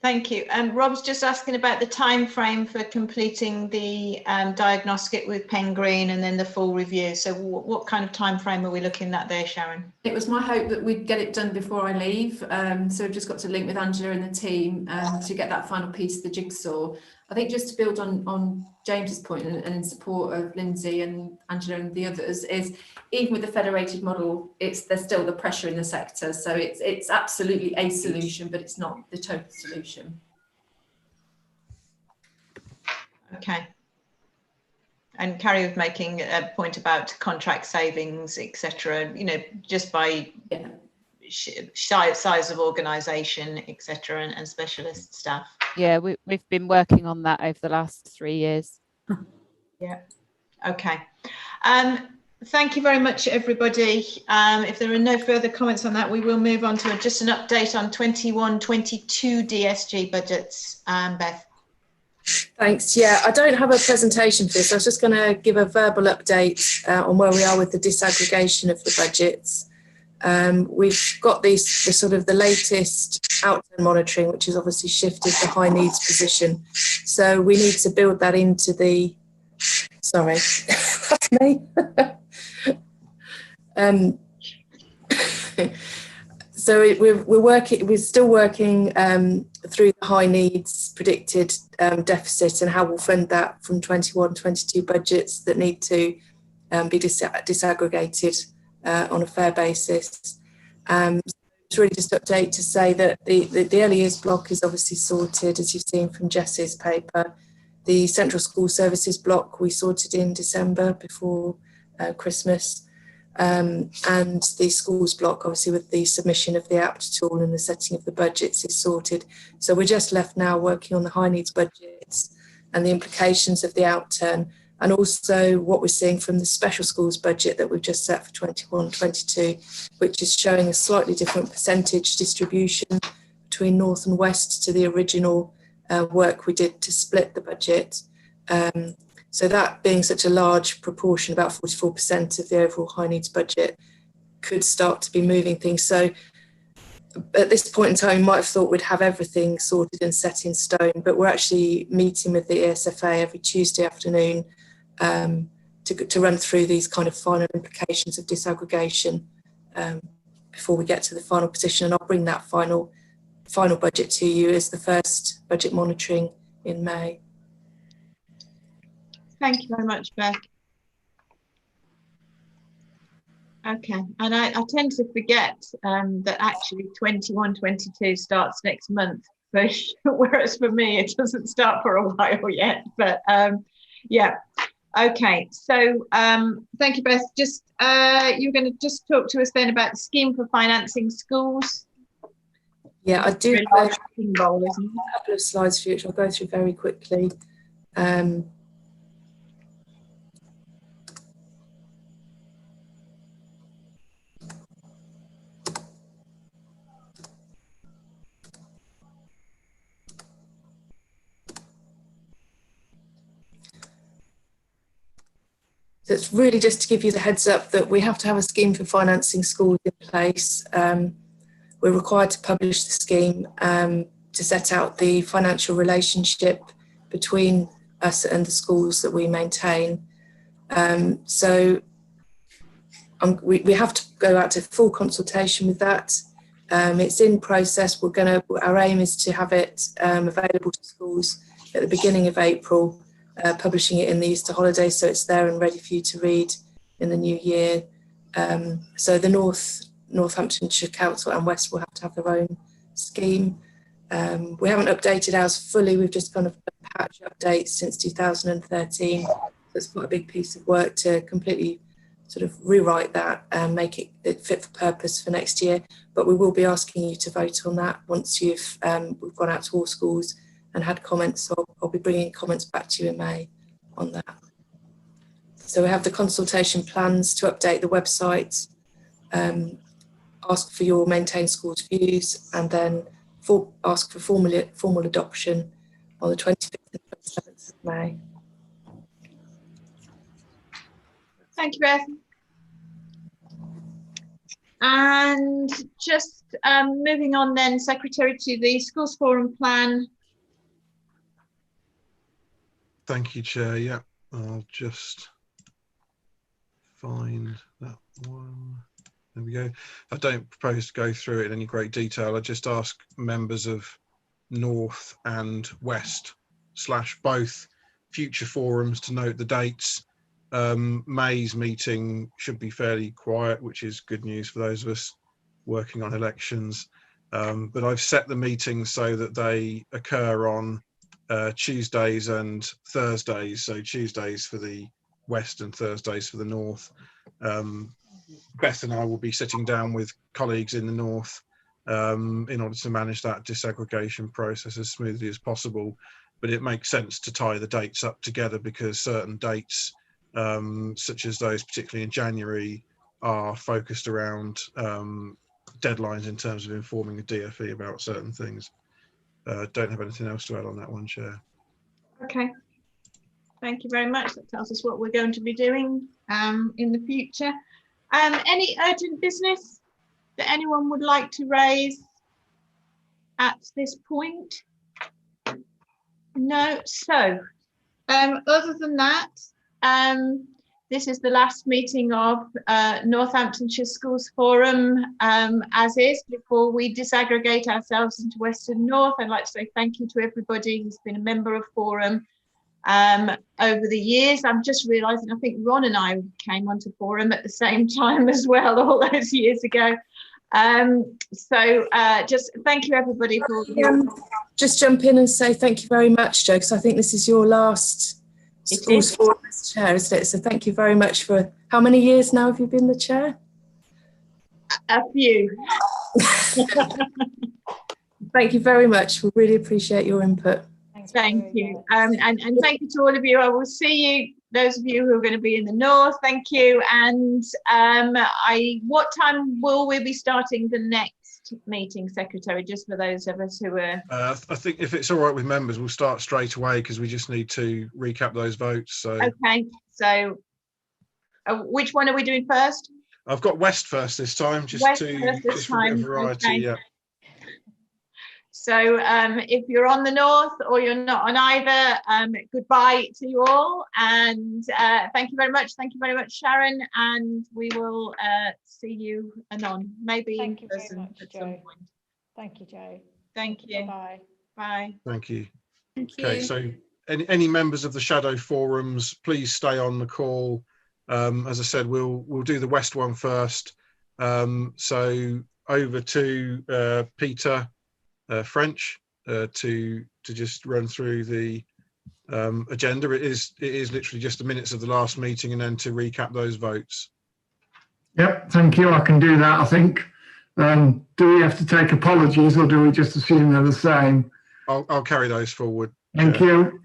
Thank you. Rob's just asking about the time frame for completing the diagnostic with Pen Green and then the full review. So what kind of time frame are we looking at there, Sharon? It was my hope that we'd get it done before I leave. So I've just got to link with Angela and the team to get that final piece of the jigsaw. I think just to build on James's point and in support of Lindsay and Angela and the others, is even with the federated model, there's still the pressure in the sector. So it's absolutely a solution, but it's not the total solution. Okay. And Carrie was making a point about contract savings, etc. Just by size of organisation, etc., and specialist staff. Yeah, we've been working on that over the last 3 years. Yeah. Okay. Thank you very much, everybody. If there are no further comments on that, we will move on to just an update on 21-22 DSG budgets. Beth. Thanks. Yeah, I don't have a presentation for this. I was just going to give a verbal update on where we are with the disaggregation of the budgets. We've got the latest outturn monitoring, which has obviously shifted the high needs position. So we need to build that into the, sorry, that's me. So we're still working through the high needs predicted deficit and how we'll fund that from 21-22 budgets that need to be disaggregated on a fair basis. it's really just update to say that the early years block is obviously sorted, as you've seen from Jess's paper. The central school services block we sorted in December before Christmas. And the schools block, obviously with the submission of the APT tool and the setting of the budgets, is sorted. So we're just left now working on the high needs budgets and the implications of the outturn, and also what we're seeing from the special schools budget that we've just set for 21-22, which is showing a slightly different percentage distribution between North and West to the original work we did to split the budget. So that being such a large proportion, about 44% of the overall high needs budget, could start to be moving things. So at this point in time, you might have thought we'd have everything sorted and set in stone, but we're actually meeting with the ESFA every Tuesday afternoon to run through these kind of final implications of disaggregation before we get to the final position. And I'll bring that final budget to you as the first budget monitoring in May. Thank you very much, Beth. Okay, and I tend to forget that actually 21-22 starts next month, whereas for me it doesn't start for a while yet. But yeah, okay. So thank you, Beth. Just you're going to just talk to us then about the scheme for financing schools. Yeah, I do have a couple of slides for you, which I'll go through very quickly. So it's really just to give you the heads up that we have to have a scheme for financing schools in place. We're required to publish the scheme to set out the financial relationship between us and the schools that we maintain. So we have to go out to full consultation with that. It's in process. Our aim is to have it available to schools at the beginning of April. Publishing it in the Easter holidays, so it's there and ready for you to read in the new year. So the Northamptonshire Council and West will have to have their own scheme. We haven't updated ours fully, we've just kind of done patch updates since 2013. So it's quite a big piece of work to completely sort of rewrite that and make it fit for purpose for next year. But we will be asking you to vote on that once we've gone out to all schools and had comments. So I'll be bringing comments back to you in May on that. So we have the consultation plans to update the website, ask for your maintained schools views, and then ask for formal adoption on the 25th and 27th of May. Thank you, Beth. And just moving on then, Secretary, to the Schools Forum plan. Thank you, Chair. Yeah, I'll just find that one. There we go. I don't propose to go through it in any great detail. I just ask members of North and West / both future forums to note the dates. May's meeting should be fairly quiet, which is good news for those of us working on elections. But I've set the meetings so that they occur on Tuesdays and Thursdays, so Tuesdays for the West and Thursdays for the North. Beth and I will be sitting down with colleagues in the North in order to manage that disaggregation process as smoothly as possible. But it makes sense to tie the dates up together because certain dates, such as those particularly in January, are focused around deadlines in terms of informing the DFE about certain things. Don't have anything else to add on that one, Chair. Okay, thank you very much. That tells us what we're going to be doing in the future. Any urgent business that anyone would like to raise at this point? No. So other than that, this is the last meeting of Northamptonshire Schools Forum as is. Before we disaggregate ourselves into West and North, I'd like to say thank you to everybody who's been a member of Forum over the years. I'm just realising, I think Ron and I came onto Forum at the same time as well, all those years ago. Just thank you everybody for just jump in and say thank you very much, Jo, because I think this is your last schools forum as chair, isn't it? So thank you very much for, how many years now have you been the chair? A few. Thank you very much. We really appreciate your input. Thank you. And thank you to all of you. I will see you, those of you who are going to be in the north. Thank you. And what time will we be starting the next meeting, Secretary, just for those of us who are... I think if it's all right with members, we'll start straight away because we just need to recap those votes. So okay, so which one are we doing first? I've got West first this time, just for a bit of variety. Okay. Yeah. So if you're on the north or you're not on either, goodbye to you all, and thank you very much. Thank you very much, Sharon, and we will see you anon, maybe in person at some point. Thank you, Jo. Thank you. Bye. Bye. Thank you. Thank Okay, you. so any members of the shadow forums, please stay on the call. As I said, we'll do the West one first. So over to Peter French to just run through the agenda. It is literally just the minutes of the last meeting and then to recap those votes. Yep, thank you. I can do that, I think. Do we have to take apologies or do we just assume they're the same? I'll carry those forward. Thank you.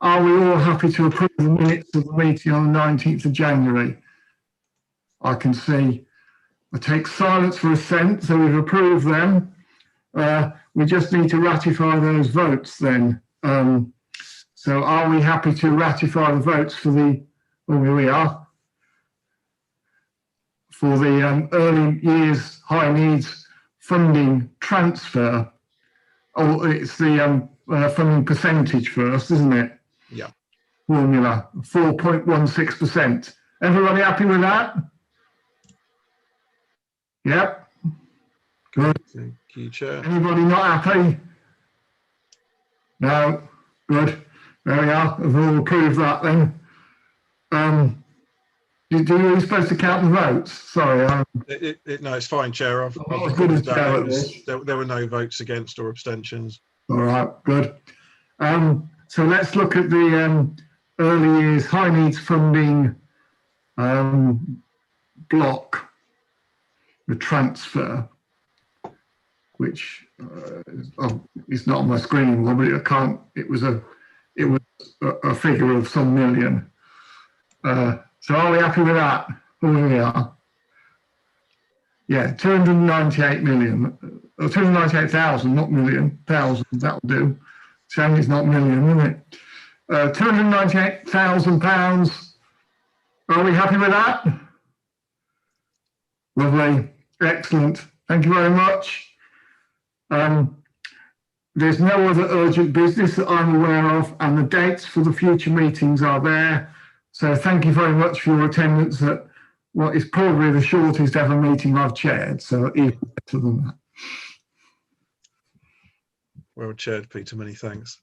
Are we all happy to approve the minutes of the meeting on the 19th of January? I can see. I take silence for assent, so we've approved them. We just need to ratify those votes then. So are we happy to ratify the votes for the, oh, here we are, for the early years high needs funding transfer? Oh, it's the funding percentage first, isn't it? Yeah. Formula 4.16%. Everybody happy with that? Yep. Good. Thank you, Chair. Anybody not happy? No. Good. There we are. We've all approved that then. Are you supposed to count the votes? Sorry. No, it's fine, Chair. I've recorded that. There were no votes against or abstentions. All right. Good. So let's look at the early years high needs funding block, the transfer, which it's not on my screen anymore, but I can't. It was a figure of some million. So are we happy with that? Oh, here we are. Yeah, 298 million, or 298,000, not million, thousand. That'll do. Shame it's not million, isn't it? £298,000. Are we happy with that? Lovely. Excellent. Thank you very much. There's no other urgent business that I'm aware of, and the dates for the future meetings are there. So thank you very much for your attendance at what is probably the shortest ever meeting I've chaired. So even better than that. Well chaired, Peter. Many thanks.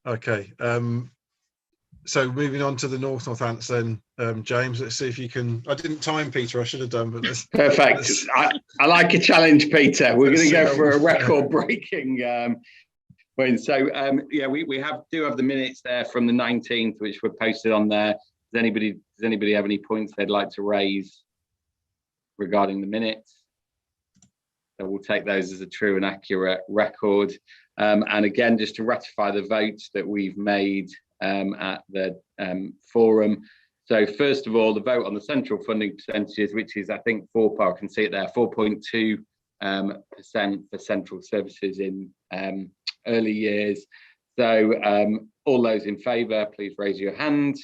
Okay. So moving on to the Northampton, James, let's see if you can. I didn't time Peter, I should have done, but let's. Perfect. I like a challenge, Peter. We're going to go for a record-breaking win. So yeah, we do have the minutes there from the 19th, which were posted on there. Does anybody have any points they'd like to raise regarding the minutes? So we'll take those as a true and accurate record. And again, just to ratify the votes that we've made at the forum. So first of all, the vote on the central funding percentages, which is, I think, I can see it there, 4.2% for central services in early years. So all those in favour, please raise your hand.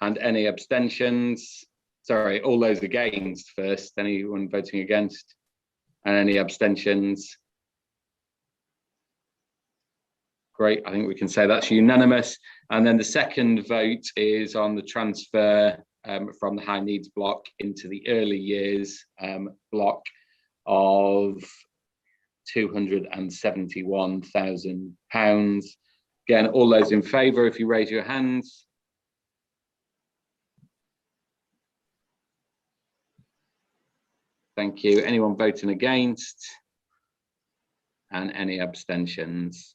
And any abstentions? Sorry, all those against first. Anyone voting against? And any abstentions? Great, I think we can say that's unanimous. And then the second vote is on the transfer from the high needs block into the early years block of £271,000. Again, all those in favour, if you raise your hands. Thank you. Anyone voting against? And any abstentions?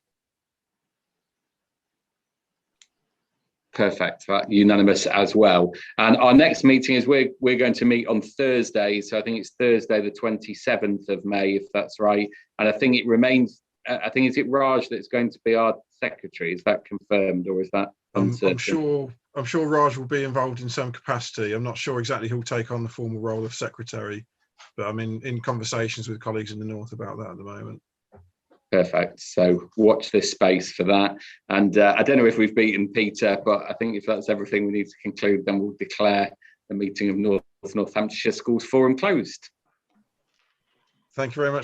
Perfect. Unanimous as well. And our next meeting is we're going to meet on Thursday. So I think it's Thursday, the 27th of May, if that's right. And I think it remains, I think, is it Raj that's going to be our secretary? Is that confirmed, or is that uncertain? I'm sure Raj will be involved in some capacity. I'm not sure exactly who'll take on the formal role of secretary, but I'm in conversations with colleagues in the north about that at the moment. Perfect. So watch this space for that. And I don't know if we've beaten Peter, but I think if that's everything we need to conclude, then we'll declare the meeting of Northamptonshire Schools Forum closed. Thank you very much.